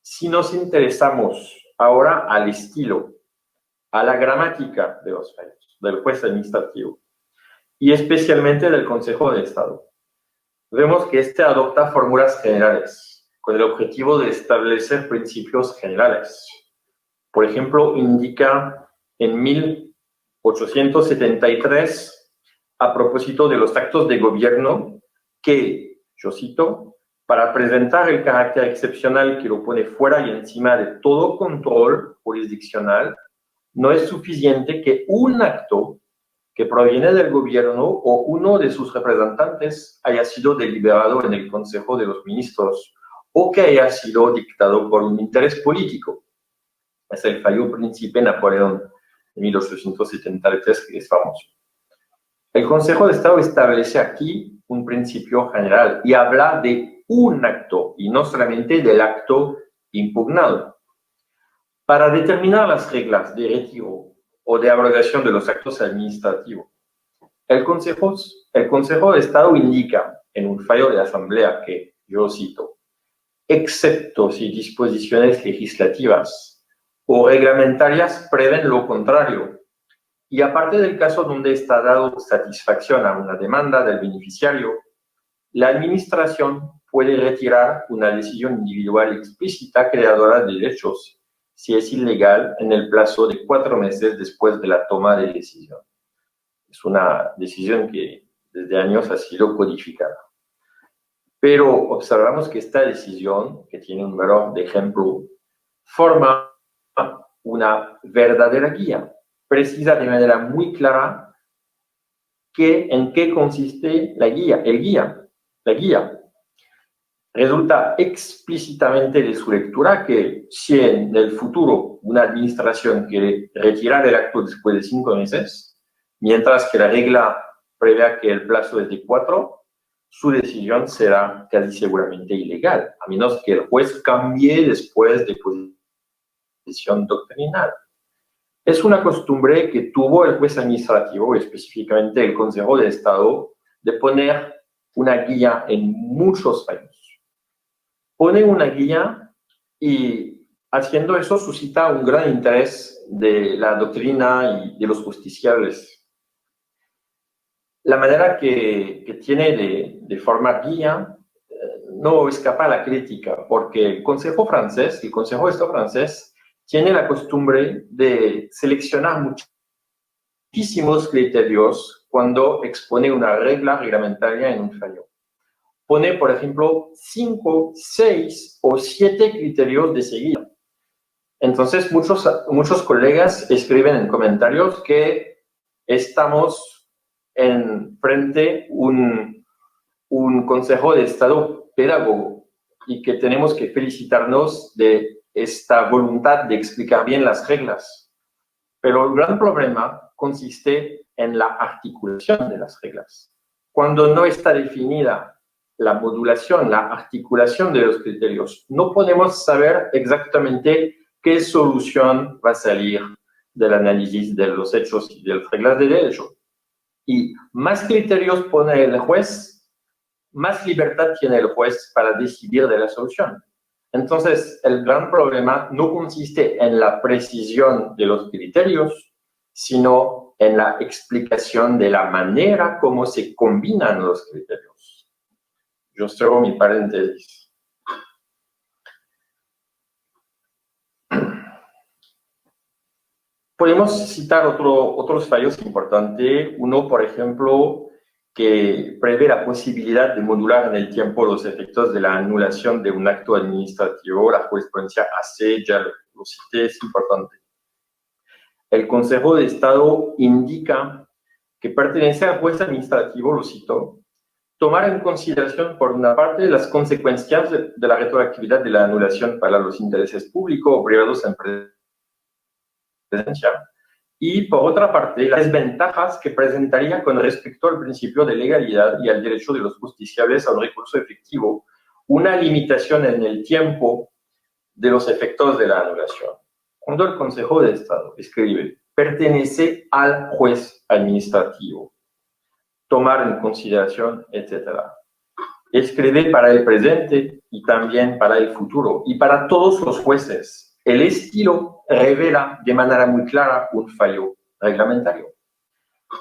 Si nos interesamos ahora al estilo, a la gramática de los fallos del juez administrativo y especialmente del Consejo de Estado, vemos que este adopta fórmulas generales con el objetivo de establecer principios generales. Por ejemplo, indica en 1873, a propósito de los actos de gobierno, que, yo cito, para presentar el carácter excepcional que lo pone fuera y encima de todo control jurisdiccional, no es suficiente que un acto que proviene del gobierno o uno de sus representantes haya sido deliberado en el Consejo de los Ministros o que haya sido dictado por un interés político. Es el fallo Príncipe Napoleón de 1873, que es famoso. El Consejo de Estado establece aquí un principio general y habla de un acto y no solamente del acto impugnado. Para determinar las reglas de retiro o de abrogación de los actos administrativos, el Consejo de Estado indica en un fallo de asamblea que, yo cito, excepto si disposiciones legislativas o reglamentarias prevén lo contrario, y aparte del caso donde está dado satisfacción a una demanda del beneficiario, la administración puede retirar una decisión individual explícita creadora de derechos si es ilegal en el plazo de 4 meses después de la toma de decisión. Es una decisión que desde años ha sido codificada. Pero observamos que esta decisión, que tiene un valor de ejemplo, forma una verdadera guía, precisa de manera muy clara en qué consiste la guía, la guía. Resulta explícitamente de su lectura que si en el futuro una administración quiere retirar el acto después de 5 meses, mientras que la regla prevé que el plazo es de 4, su decisión será casi seguramente ilegal, a menos que el juez cambie después de posición doctrinal. Es una costumbre que tuvo el juez administrativo, específicamente el Consejo de Estado, de poner una guía en muchos fallos. Pone una guía y haciendo eso suscita un gran interés de la doctrina y de los justiciables. La manera que tiene de formar guía no escapa a la crítica, porque el Consejo francés, el Consejo de Estado francés, tiene la costumbre de seleccionar muchísimos criterios cuando expone una regla reglamentaria en un fallo. Pone, por ejemplo, 5, 6 o 7 criterios de seguida. Entonces, muchos colegas escriben en comentarios que estamos frente a un Consejo de Estado pedagogo y que tenemos que felicitarnos de esta voluntad de explicar bien las reglas. Pero el gran problema consiste en la articulación de las reglas. Cuando no está definida la modulación, la articulación de los criterios, no podemos saber exactamente qué solución va a salir del análisis de los hechos y de las reglas de derecho. Y más criterios pone el juez, más libertad tiene el juez para decidir de la solución. Entonces, el gran problema no consiste en la precisión de los criterios, sino en la explicación de la manera como se combinan los criterios. Yo cierro mi paréntesis. Podemos citar otros fallos importantes. Uno, por ejemplo, que prevé la posibilidad de modular en el tiempo los efectos de la anulación de un acto administrativo. La jurisprudencia AC, ya lo cité, es importante. El Consejo de Estado indica que pertenece al juez administrativo, lo cito, tomar en consideración, por una parte, las consecuencias de la retroactividad de la anulación para los intereses públicos o privados en presencia, y por otra parte, las desventajas que presentaría con respecto al principio de legalidad y al derecho de los justiciables a un recurso efectivo, una limitación en el tiempo de los efectos de la anulación. Cuando el Consejo de Estado escribe, pertenece al juez administrativo, tomar en consideración, etc. Escribe para el presente y también para el futuro, y para todos los jueces. El estilo revela de manera muy clara un fallo reglamentario.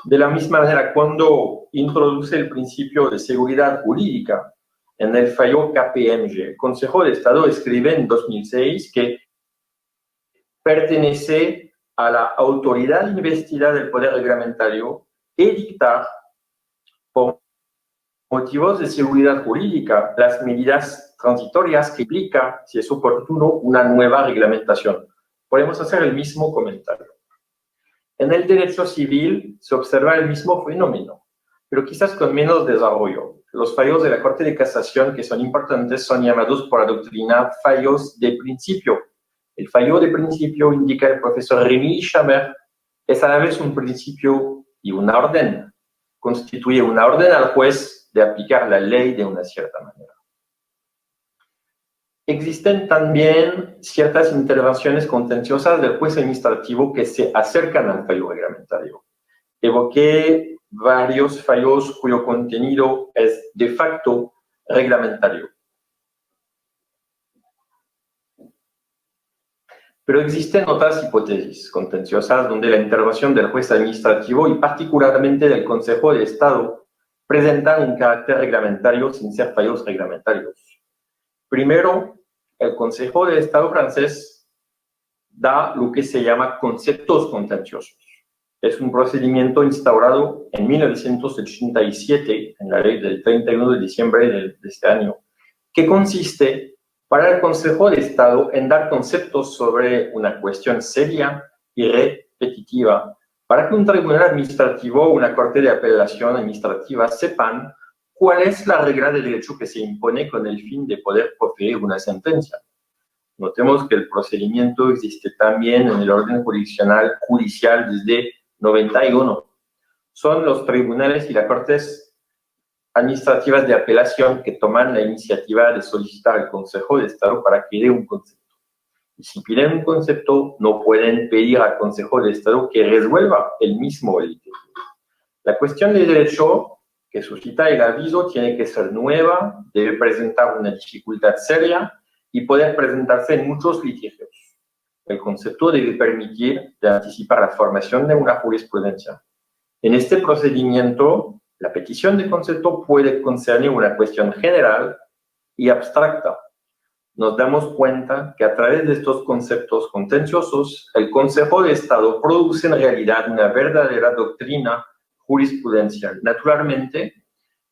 De la misma manera, cuando introduce el principio de seguridad jurídica en el fallo KPMG, el Consejo de Estado escribe en 2006 que pertenece a la autoridad investida del Poder Reglamentario edictar, por motivos de seguridad jurídica, las medidas transitorias que implica, si es oportuno, una nueva reglamentación. Podemos hacer el mismo comentario. En el derecho civil se observa el mismo fenómeno, pero quizás con menos desarrollo. Los fallos de la Corte de Casación que son importantes son llamados por la doctrina fallos de principio. El fallo de principio, indica el profesor Rémy Chamer, es a la vez un principio y una orden. Constituye una orden al juez de aplicar la ley de una cierta manera. Existen también ciertas intervenciones contenciosas del juez administrativo que se acercan al fallo reglamentario. Evoqué varios fallos cuyo contenido es de facto reglamentario. Pero existen otras hipótesis contenciosas donde la intervención del juez administrativo y particularmente del Consejo de Estado presentan un carácter reglamentario sin ser fallos reglamentarios. Primero, el Consejo de Estado francés da lo que se llama conceptos contenciosos. Es un procedimiento instaurado en 1987 en la ley del 31 de diciembre de este año, que consiste para el Consejo de Estado en dar conceptos sobre una cuestión seria y repetitiva para que un tribunal administrativo o una corte de apelación administrativa sepan cuál es la regla de derecho que se impone con el fin de poder proferir una sentencia. Notemos que el procedimiento existe también en el orden judicial desde 91. Son los tribunales y las cortes administrativas de apelación que toman la iniciativa de solicitar al Consejo de Estado para que dé un concepto. Y si piden un concepto, no pueden pedir al Consejo de Estado que resuelva el mismo el litigio. La cuestión de derecho que suscita el aviso tiene que ser nueva, debe presentar una dificultad seria y poder presentarse en muchos litigios. El concepto debe permitir de anticipar la formación de una jurisprudencia. En este procedimiento, la petición de concepto puede concerner una cuestión general y abstracta. Nos damos cuenta que a través de estos conceptos contenciosos, el Consejo de Estado produce en realidad una verdadera doctrina jurisprudencial. Naturalmente,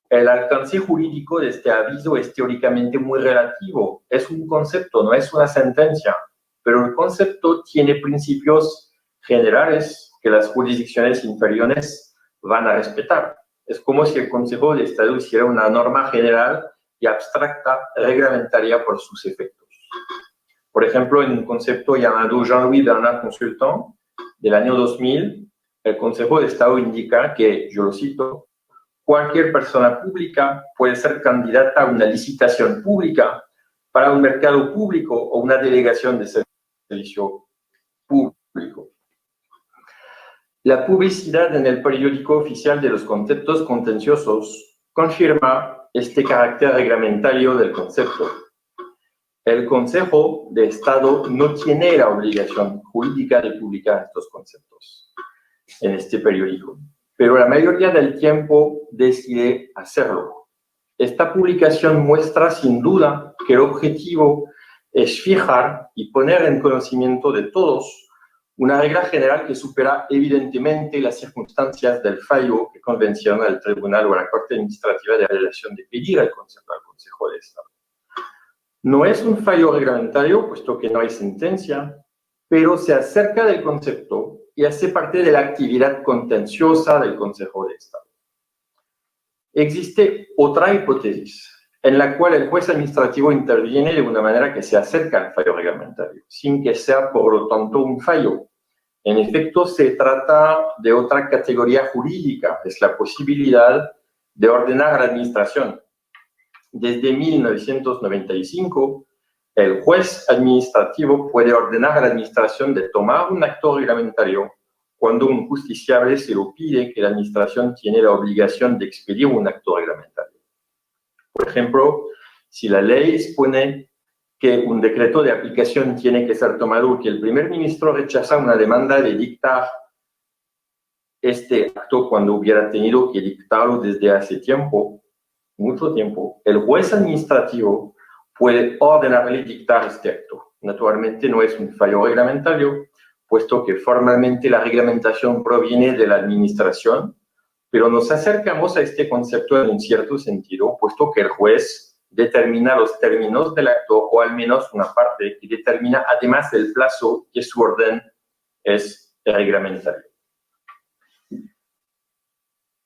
el alcance jurídico de este aviso es teóricamente muy relativo. Es un concepto, no es una sentencia, pero el concepto tiene principios generales que las jurisdicciones inferiores van a respetar. Es como si el Consejo de Estado hiciera una norma general y abstracta, reglamentaria por sus efectos. Por ejemplo, en un concepto llamado Jean-Louis Bernard Consultant, del año 2000, el Consejo de Estado indica que, yo lo cito, cualquier persona pública puede ser candidata a una licitación pública para un mercado público o una delegación de servicio público. La publicidad en el periódico oficial de los conceptos contenciosos confirma este carácter reglamentario del concepto. El Consejo de Estado no tiene la obligación jurídica de publicar estos conceptos en este periódico, pero la mayoría del tiempo decide hacerlo. Esta publicación muestra sin duda que el objetivo es fijar y poner en conocimiento de todos una regla general que supera evidentemente las circunstancias del fallo que convenciona el tribunal o la Corte Administrativa de Apelación de pedir al Consejo de Estado. No es un fallo reglamentario, puesto que no hay sentencia, pero se acerca del concepto y hace parte de la actividad contenciosa del Consejo de Estado. Existe otra hipótesis en la cual el juez administrativo interviene de una manera que se acerca al fallo reglamentario, sin que sea por lo tanto un fallo. En efecto, se trata de otra categoría jurídica, es la posibilidad de ordenar a la administración. Desde 1995, el juez administrativo puede ordenar a la administración de tomar un acto reglamentario cuando un justiciable se lo pide que la administración tiene la obligación de expedir un acto reglamentario. Por ejemplo, si la ley expone que un decreto de aplicación tiene que ser tomado y que el primer ministro rechaza una demanda de dictar este acto cuando hubiera tenido que dictarlo desde hace tiempo, mucho tiempo, el juez administrativo puede ordenarle dictar este acto. Naturalmente no es un fallo reglamentario, puesto que formalmente la reglamentación proviene de la administración, pero nos acercamos a este concepto en un cierto sentido, puesto que el juez determina los términos del acto, o al menos una parte, y determina además el plazo que su orden es reglamentario.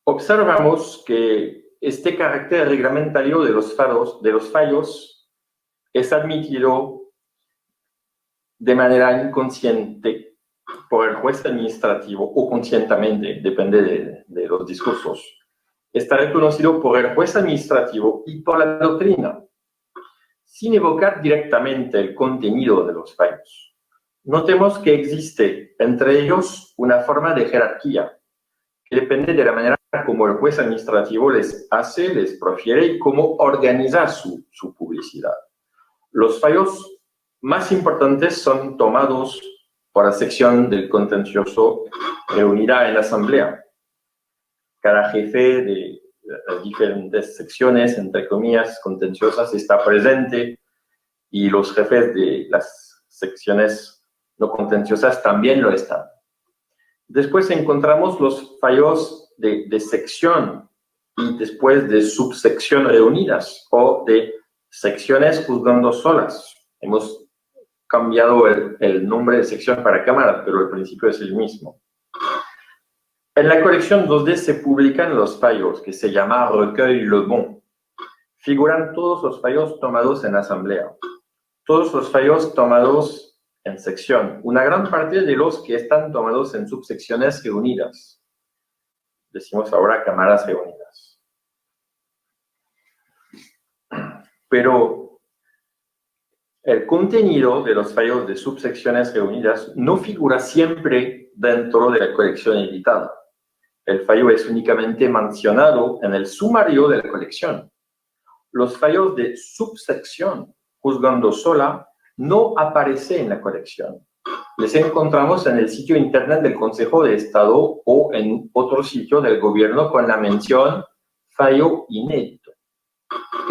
Observamos que este carácter reglamentario de los fallos es admitido de manera inconsciente por el juez administrativo o conscientemente, depende de los discursos. Está reconocido por el juez administrativo y por la doctrina, sin evocar directamente el contenido de los fallos. Notemos que existe entre ellos una forma de jerarquía que depende de la manera como el juez administrativo les profiere y cómo organiza su publicidad. Los fallos más importantes son tomados por la sección del contencioso reunida en la asamblea. Cada jefe de las diferentes secciones, entre comillas, contenciosas, está presente y los jefes de las secciones no contenciosas también lo están. Después encontramos los fallos de sección y después de subsección reunidas o de secciones juzgando solas. Hemos cambiado el nombre de sección para cámara, pero el principio es el mismo. En la colección 2D se publican los fallos, que se llama Recueil Le Bon. Figuran todos los fallos tomados en asamblea, todos los fallos tomados en sección, una gran parte de los que están tomados en subsecciones reunidas. Decimos ahora cámaras reunidas. Pero el contenido de los fallos de subsecciones reunidas no figura siempre dentro de la colección editada. El fallo es únicamente mencionado en el sumario de la colección. Los fallos de subsección, juzgando sola, no aparecen en la colección. Les encontramos en el sitio internet del Consejo de Estado o en otro sitio del gobierno con la mención fallo inédito.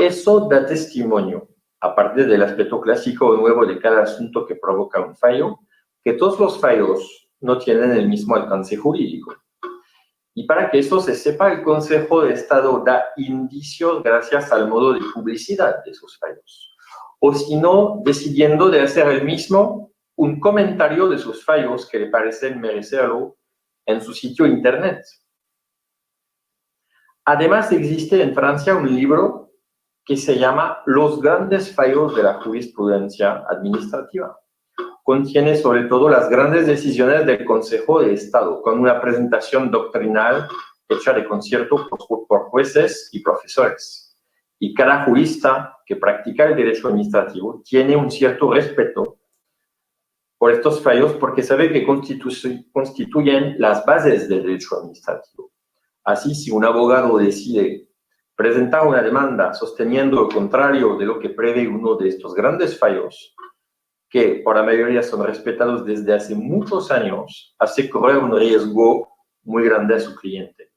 Eso da testimonio, aparte del aspecto clásico o nuevo de cada asunto que provoca un fallo, que todos los fallos no tienen el mismo alcance jurídico. Y para que eso se sepa, el Consejo de Estado da indicios gracias al modo de publicidad de esos fallos. O si no, decidiendo de hacer el mismo un comentario de sus fallos que le parecen merecerlo en su sitio internet. Además, existe en Francia un libro que se llama Los grandes fallos de la jurisprudencia administrativa. Contiene sobre todo las grandes decisiones del Consejo de Estado, con una presentación doctrinal hecha de concierto por jueces y profesores. Y cada jurista que practica el derecho administrativo tiene un cierto respeto por estos fallos porque sabe que constituyen las bases del derecho administrativo. Así, si un abogado decide presentar una demanda sosteniendo lo contrario de lo que prevé uno de estos grandes fallos, que por la mayoría son respetados desde hace muchos años, hace correr un riesgo muy grande a su cliente.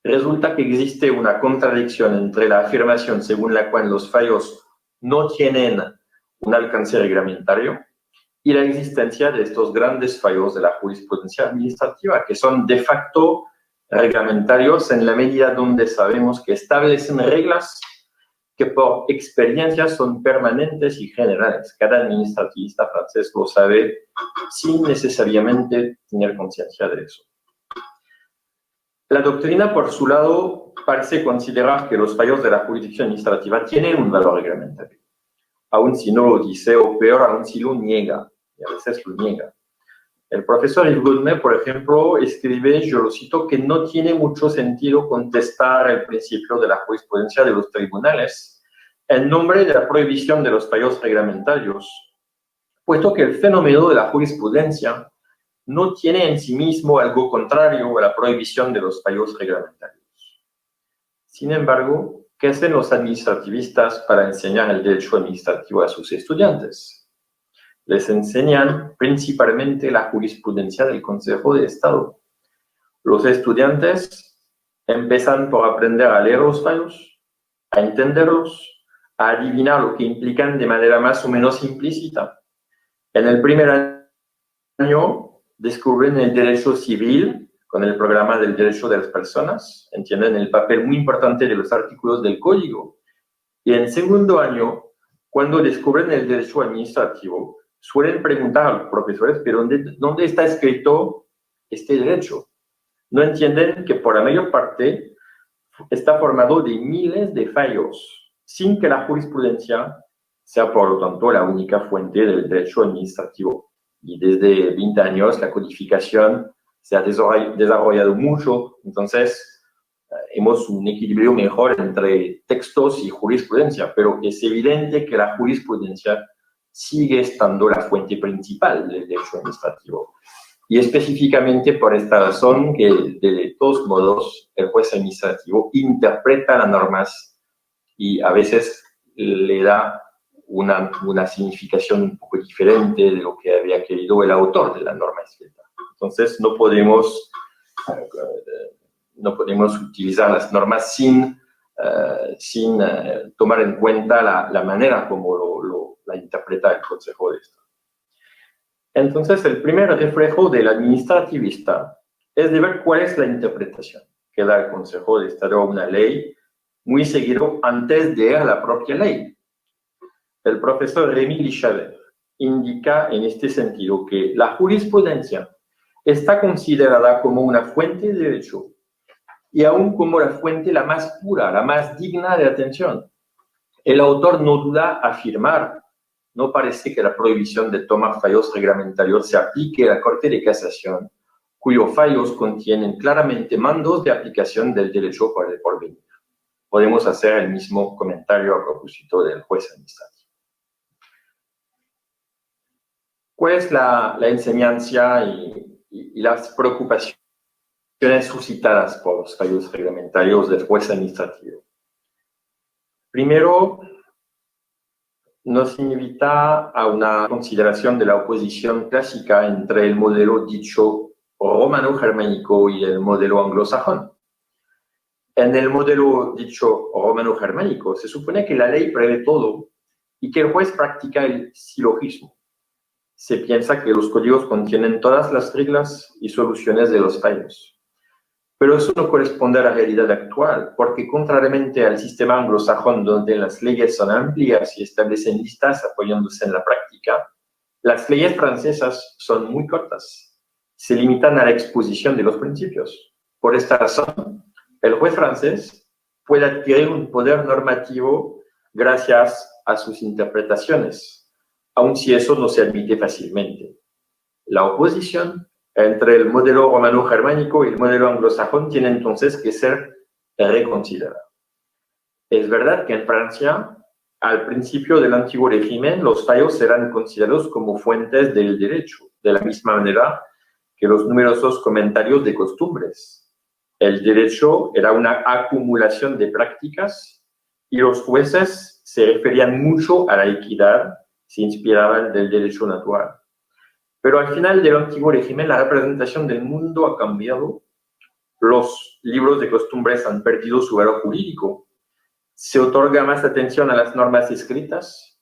Resulta que existe una contradicción entre la afirmación según la cual los fallos no tienen un alcance reglamentario y la existencia de estos grandes fallos de la jurisprudencia administrativa, que son de facto reglamentarios en la medida donde sabemos que establecen reglas que por experiencia son permanentes y generales. Cada administrativista francés lo sabe sin necesariamente tener conciencia de eso. La doctrina, por su lado, parece considerar que los fallos de la jurisdicción administrativa tienen un valor reglamentario, aun si no lo dice, o peor, aun si lo niega, y a veces lo niega. El profesor Yves Goudmet, por ejemplo, escribe, yo lo cito, que no tiene mucho sentido contestar el principio de la jurisprudencia de los tribunales en nombre de la prohibición de los fallos reglamentarios, puesto que el fenómeno de la jurisprudencia no tiene en sí mismo algo contrario a la prohibición de los fallos reglamentarios. Sin embargo, ¿qué hacen los administrativistas para enseñar el derecho administrativo a sus estudiantes? Les enseñan principalmente la jurisprudencia del Consejo de Estado. Los estudiantes empiezan por aprender a leer los fallos, a entenderlos, a adivinar lo que implican de manera más o menos implícita. En el primer año descubren el derecho civil con el programa del derecho de las personas, entienden el papel muy importante de los artículos del código. Y en segundo año, cuando descubren el derecho administrativo, suelen preguntar a los profesores, pero ¿dónde está escrito este derecho? No entienden que por la mayor parte está formado de miles de fallos, sin que la jurisprudencia sea, por lo tanto, la única fuente del derecho administrativo. Y desde 20 años la codificación se ha desarrollado mucho, entonces hemos un equilibrio mejor entre textos y jurisprudencia, pero es evidente que la jurisprudencia sigue estando la fuente principal del derecho administrativo. Y específicamente por esta razón que, de todos modos, el juez administrativo interpreta las normas y a veces le da una significación un poco diferente de lo que había querido el autor de la norma escrita. Entonces, no podemos utilizar las normas sin tomar en cuenta la manera como la interpreta el Consejo de Estado. Entonces, el primer reflejo del administrativista es de ver cuál es la interpretación que da el Consejo de Estado a una ley muy seguido antes de la propia ley. El profesor Rémy Chabert indica en este sentido que la jurisprudencia está considerada como una fuente de derecho y aún como la fuente la más pura, la más digna de atención. El autor no duda a afirmar, no parece que la prohibición de tomar fallos reglamentarios se aplique a la Corte de Casación, cuyos fallos contienen claramente mandos de aplicación del derecho por el porvenir. Podemos hacer el mismo comentario a propósito del juez administrativo. ¿Cuál es la enseñanza y las preocupaciones suscitadas por los fallos reglamentarios del juez administrativo? Primero, nos invita a una consideración de la oposición clásica entre el modelo dicho romano-germánico y el modelo anglosajón. En el modelo dicho romano-germánico, se supone que la ley prevé todo y que el juez practica el silogismo. Se piensa que los códigos contienen todas las reglas y soluciones de los fallos. Pero eso no corresponde a la realidad actual, porque contrariamente al sistema anglosajón, donde las leyes son amplias y establecen listas apoyándose en la práctica, las leyes francesas son muy cortas. Se limitan a la exposición de los principios. Por esta razón, el juez francés puede adquirir un poder normativo gracias a sus interpretaciones, aun si eso no se admite fácilmente. La oposición entre el modelo romano-germánico y el modelo anglosajón tiene entonces que ser reconsiderada. Es verdad que en Francia, al principio del antiguo régimen, los fallos eran considerados como fuentes del derecho, de la misma manera que los numerosos comentarios de costumbres. El derecho era una acumulación de prácticas y los jueces se referían mucho a la equidad, se inspiraban del derecho natural. Pero al final del antiguo régimen, la representación del mundo ha cambiado, los libros de costumbres han perdido su valor jurídico, se otorga más atención a las normas escritas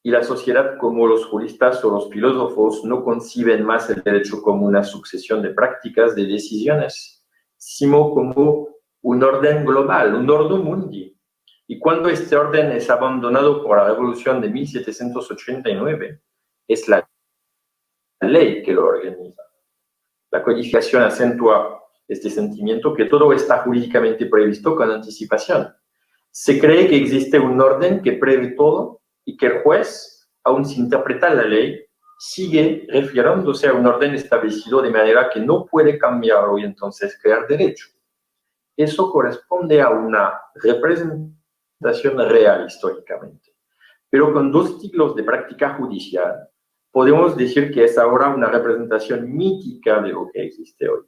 y la sociedad, como los juristas o los filósofos, no conciben más el derecho como una sucesión de prácticas, de decisiones, sino como un orden global, un ordum mundi. Y cuando este orden es abandonado por la Revolución de 1789, es la ley que lo organiza. La codificación acentúa este sentimiento que todo está jurídicamente previsto con anticipación. Se cree que existe un orden que prevé todo y que el juez, aun sin interpretar la ley, sigue refiriéndose a un orden establecido de manera que no puede cambiarlo y entonces crear derecho. Eso corresponde a una representación real históricamente. Pero con 2 siglos de práctica judicial, podemos decir que es ahora una representación mítica de lo que existe hoy.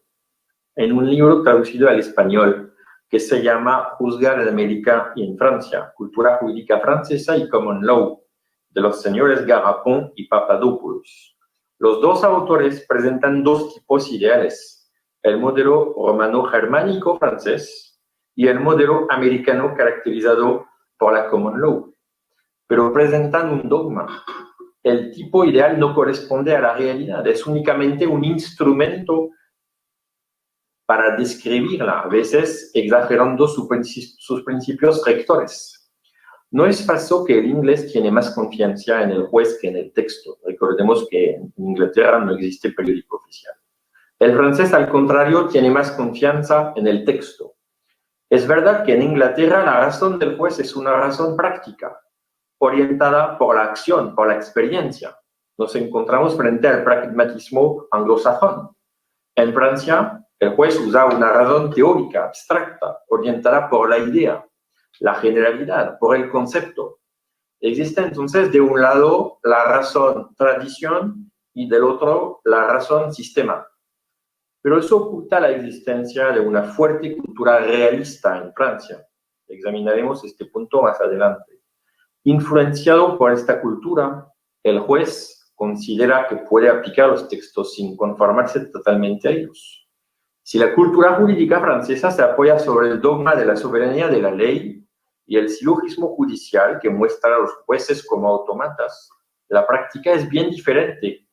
En un libro traducido al español que se llama Juzgar en América y en Francia, Cultura Jurídica Francesa y Common Law, de los señores Garapon y Papadopoulos. Los 2 autores presentan 2 tipos ideales, el modelo romano-germánico francés y el modelo americano caracterizado por la Common Law, pero presentan un dogma. El tipo ideal no corresponde a la realidad, es únicamente un instrumento para describirla, a veces exagerando sus principios rectores. No es falso que el inglés tiene más confianza en el juez que en el texto. Recordemos que en Inglaterra no existe periódico oficial. El francés, al contrario, tiene más confianza en el texto. Es verdad que en Inglaterra la razón del juez es una razón práctica, orientada por la acción, por la experiencia. Nos encontramos frente al pragmatismo anglosajón. En Francia, el juez usa una razón teórica, abstracta, orientada por la idea, la generalidad, por el concepto. Existe entonces de un lado la razón tradición y del otro la razón sistema. Pero eso oculta la existencia de una fuerte cultura realista en Francia. Examinaremos este punto más adelante. Influenciado por esta cultura, el juez considera que puede aplicar los textos sin conformarse totalmente a ellos. Si la cultura jurídica francesa se apoya sobre el dogma de la soberanía de la ley y el silogismo judicial que muestra a los jueces como autómatas, la práctica es bien diferente.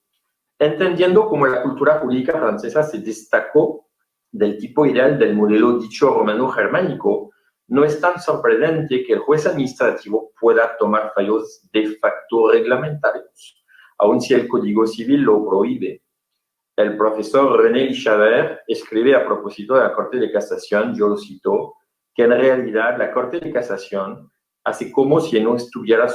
Entendiendo cómo la cultura jurídica francesa se destacó del tipo ideal del modelo dicho romano-germánico, no es tan sorprendente que el juez administrativo pueda tomar fallos de facto reglamentarios, aun si el Código Civil lo prohíbe. El profesor René Lichavert escribe a propósito de la Corte de Casación, yo lo cito, que en realidad la Corte de Casación hace como si no estuviera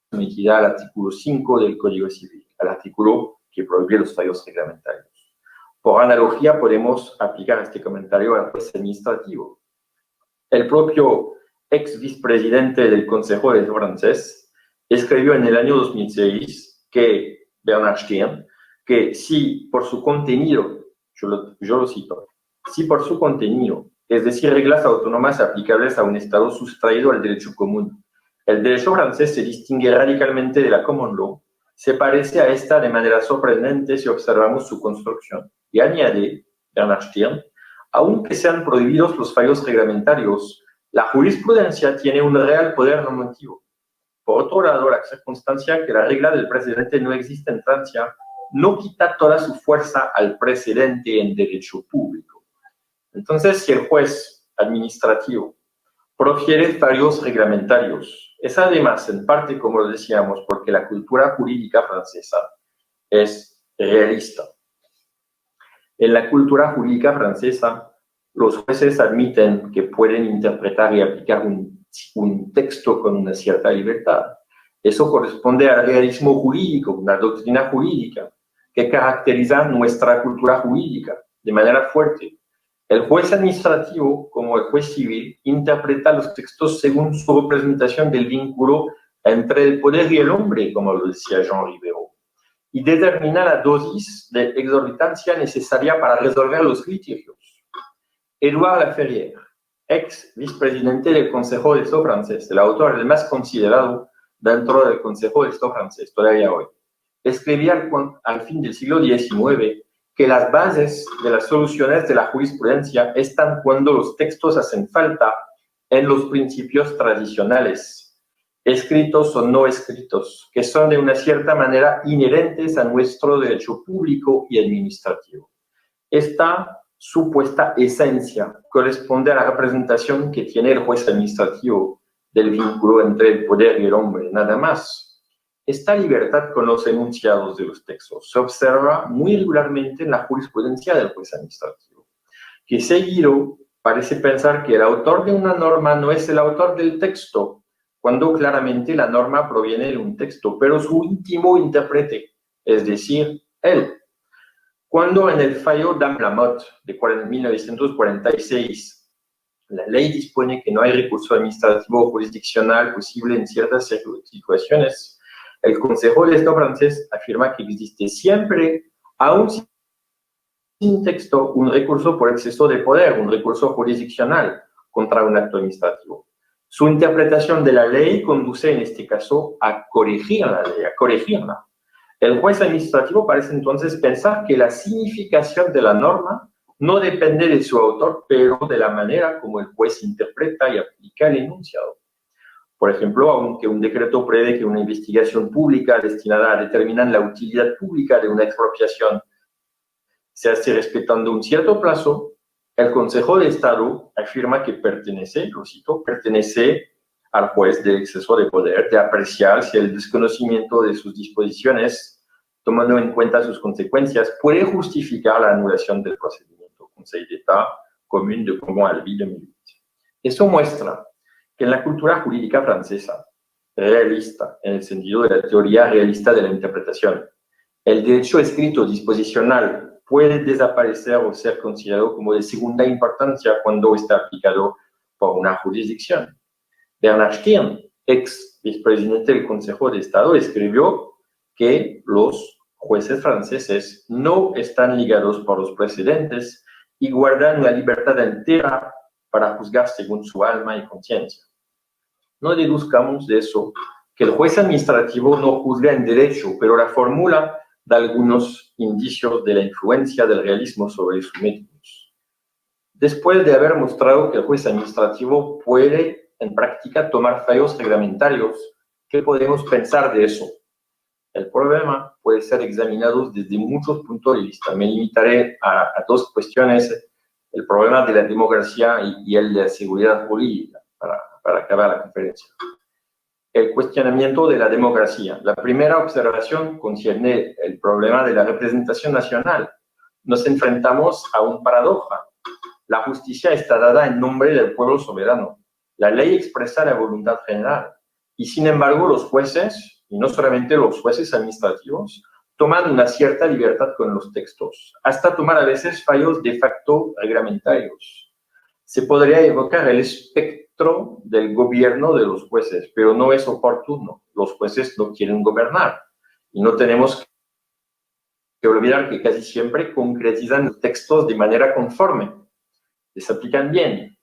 sometida al artículo 5 del Código Civil, al artículo que prohíbe los fallos reglamentarios. Por analogía, podemos aplicar este comentario al juez administrativo. El propio ex vicepresidente del Consejo de francés escribió en el año 2006 que Bernard Stiern, que si por su contenido, yo lo cito, si por su contenido, es decir, reglas autónomas aplicables a un Estado sustraído al derecho común, el derecho francés se distingue radicalmente de la common law, se parece a esta de manera sorprendente si observamos su construcción. Y añade Bernard Stiern, Aunque sean prohibidos los fallos reglamentarios, la jurisprudencia tiene un real poder normativo. Por otro lado, la circunstancia que la regla del precedente no existe en Francia no quita toda su fuerza al precedente en derecho público. Entonces, si el juez administrativo profiere fallos reglamentarios, es además, en parte, como lo decíamos, porque la cultura jurídica francesa es realista. En la cultura jurídica francesa, los jueces admiten que pueden interpretar y aplicar un texto con una cierta libertad. Eso corresponde al realismo jurídico, una doctrina jurídica que caracteriza nuestra cultura jurídica de manera fuerte. El juez administrativo, como el juez civil, interpreta los textos según su representación del vínculo entre el poder y el hombre, como lo decía Jean Rivero, y determina la dosis de exorbitancia necesaria para resolver los litigios. Édouard Laferrière, ex vicepresidente del Consejo de Estado francés, el autor el más considerado dentro del Consejo de Estado francés, todavía hoy, escribía al fin del siglo XIX que las bases de las soluciones de la jurisprudencia están cuando los textos hacen falta en los principios tradicionales, escritos o no escritos, que son de una cierta manera inherentes a nuestro derecho público y administrativo. Esta supuesta esencia corresponde a la representación que tiene el juez administrativo del vínculo entre el poder y el hombre, nada más. Esta libertad con los enunciados de los textos se observa muy regularmente en la jurisprudencia del juez administrativo, que seguido parece pensar que el autor de una norma no es el autor del texto, cuando claramente la norma proviene de un texto, pero su íntimo intérprete, es decir, él. Cuando en el fallo Dame-Lamotte de 1946, la ley dispone que no hay recurso administrativo o jurisdiccional posible en ciertas situaciones, el Consejo de Estado francés afirma que existe siempre, aún sin texto, un recurso por exceso de poder, un recurso jurisdiccional contra un acto administrativo. Su interpretación de la ley conduce en este caso a corregir la ley, a corregirla. El juez administrativo parece entonces pensar que la significación de la norma no depende de su autor, pero de la manera como el juez interpreta y aplica el enunciado. Por ejemplo, aunque un decreto prevé que una investigación pública destinada a determinar la utilidad pública de una expropiación se hace respetando un cierto plazo, el Consejo de Estado afirma que pertenece, lo cito, pertenece al juez del exceso de poder de apreciar si el desconocimiento de sus disposiciones, tomando en cuenta sus consecuencias, puede justificar la anulación del procedimiento. Conseil d'État, Commune de Comont-Albi 2008. Eso muestra que en la cultura jurídica francesa, realista, en el sentido de la teoría realista de la interpretación, el derecho escrito disposicional puede desaparecer o ser considerado como de segunda importancia cuando está aplicado por una jurisdicción. Bernard Stirn, ex vicepresidente del Consejo de Estado, escribió que los jueces franceses no están ligados por los precedentes y guardan una libertad entera para juzgar según su alma y conciencia. No deduzcamos de eso que el juez administrativo no juzga en derecho, pero la fórmula da algunos indicios de la influencia del realismo sobre sus métodos. Después de haber mostrado que el juez administrativo puede en práctica tomar fallos reglamentarios, ¿qué podemos pensar de eso? El problema puede ser examinado desde muchos puntos de vista. Me limitaré a dos cuestiones, el problema de la democracia y el de la seguridad jurídica, para acabar la conferencia. El cuestionamiento de la democracia. La primera observación concierne el problema de la representación nacional. Nos enfrentamos a una paradoja. La justicia está dada en nombre del pueblo soberano. La ley expresa la voluntad general. Y sin embargo, los jueces, y no solamente los jueces administrativos, toman una cierta libertad con los textos, hasta tomar a veces fallos de facto reglamentarios. Se podría evocar el espectro del gobierno de los jueces, pero no es oportuno. Los jueces no quieren gobernar y no tenemos que olvidar que casi siempre concretizan los textos de manera conforme, les aplican bien.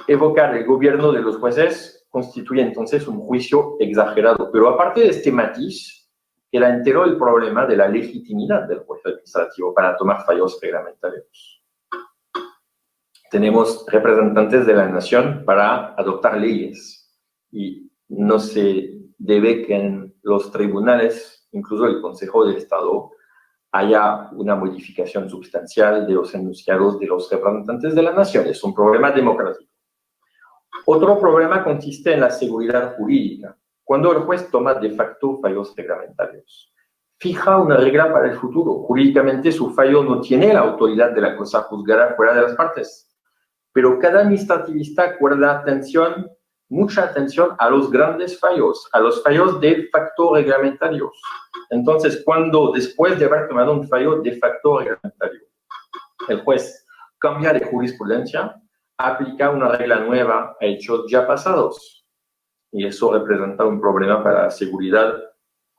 Evocar el gobierno de los jueces constituye entonces un juicio exagerado, pero aparte de este matiz, queda entero el problema de la legitimidad del juez administrativo para tomar fallos reglamentarios. tenemos representantes de la nación para adoptar leyes y no se debe que en los tribunales, incluso el Consejo de Estado, haya una modificación sustancial de los enunciados de los representantes de la nación. Es un problema democrático. Otro problema consiste en la seguridad jurídica. Cuando el juez toma de facto fallos reglamentarios, fija una regla para el futuro. Jurídicamente su fallo no tiene la autoridad de la cosa juzgada fuera de las partes. Pero cada administrativista acuerda atención, mucha atención a los grandes fallos, a los fallos de facto reglamentarios. Entonces, cuando después de haber tomado un fallo de facto reglamentario, el juez cambia de jurisprudencia, aplica una regla nueva a hechos ya pasados. Y eso representa un problema para la seguridad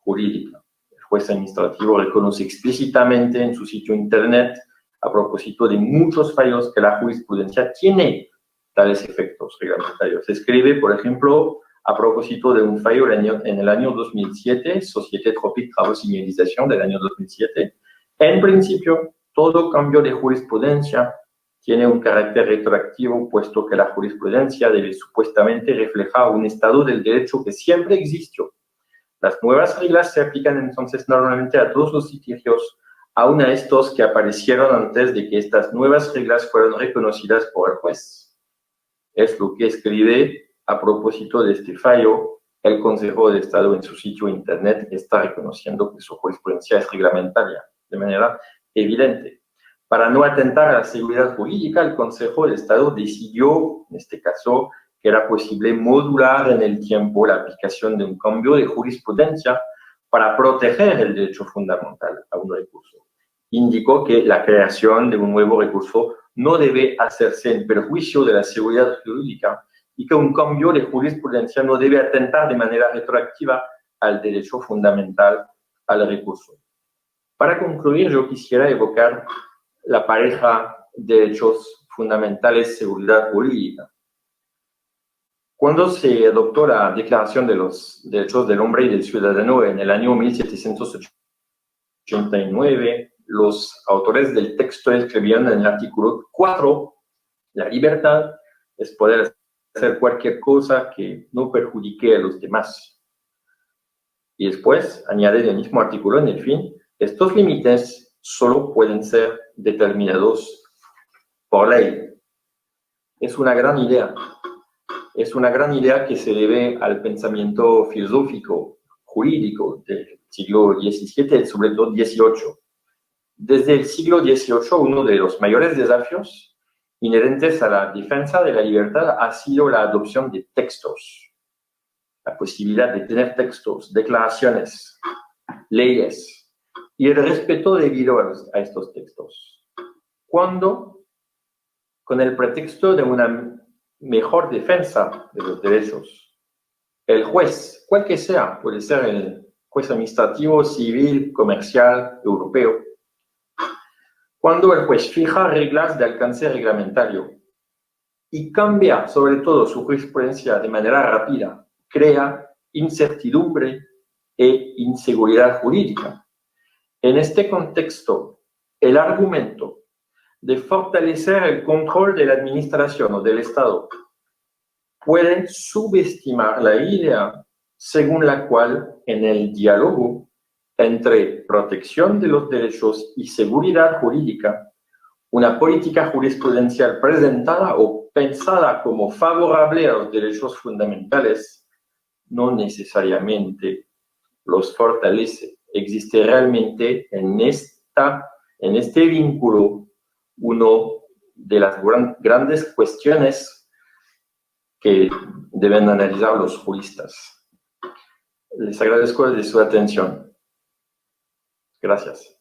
jurídica. El juez administrativo reconoce explícitamente en su sitio internet, a propósito de muchos fallos, que la jurisprudencia tiene tales efectos reglamentarios. Se escribe, por ejemplo, a propósito de un fallo en el año 2007, Société Tropique Travaux Signalisation del año 2007. En principio, todo cambio de jurisprudencia tiene un carácter retroactivo, puesto que la jurisprudencia debe supuestamente reflejar un estado del derecho que siempre existió. Las nuevas reglas se aplican entonces normalmente a todos los litigios, aun a estos que aparecieron antes de que estas nuevas reglas fueran reconocidas por el juez. Es lo que escribe a propósito de este fallo el Consejo de Estado en su sitio internet, que está reconociendo que su jurisprudencia es reglamentaria de manera evidente. Para no atentar a la seguridad jurídica, el Consejo de Estado decidió, en este caso, que era posible modular en el tiempo la aplicación de un cambio de jurisprudencia para proteger el derecho fundamental a un recurso. Indicó que la creación de un nuevo recurso no debe hacerse en perjuicio de la seguridad jurídica y que un cambio de jurisprudencia no debe atentar de manera retroactiva al derecho fundamental al recurso. Para concluir, yo quisiera evocar la pareja de derechos fundamentales, seguridad jurídica. Cuando se adoptó la Declaración de los Derechos del Hombre y del Ciudadano en el año 1789, los autores del texto escribían en el artículo 4, la libertad es poder hacer cualquier cosa que no perjudique a los demás. Y después añade el mismo artículo en el fin, estos límites solo pueden ser determinados por ley. Es una gran idea. Es una gran idea que se debe al pensamiento filosófico, jurídico del siglo XVII, sobre todo XVIII. Desde el siglo XVIII, uno de los mayores desafíos inherentes a la defensa de la libertad ha sido la adopción de textos, la posibilidad de tener textos, declaraciones, leyes y el respeto debido a estos textos. Cuando, con el pretexto de una mejor defensa de los derechos, el juez, cual que sea, puede ser el juez administrativo, civil, comercial, europeo, cuando el juez fija reglas de alcance reglamentario y cambia sobre todo su jurisprudencia de manera rápida, crea incertidumbre e inseguridad jurídica. En este contexto, el argumento de fortalecer el control de la administración o del Estado puede subestimar la idea según la cual en el diálogo entre protección de los derechos y seguridad jurídica, una política jurisprudencial presentada o pensada como favorable a los derechos fundamentales no necesariamente los fortalece. Existe realmente en este vínculo una de las grandes cuestiones que deben analizar los juristas. Les agradezco de su atención. Gracias.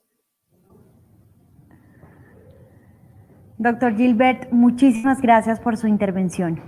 Doctor Gilbert, muchísimas gracias por su intervención.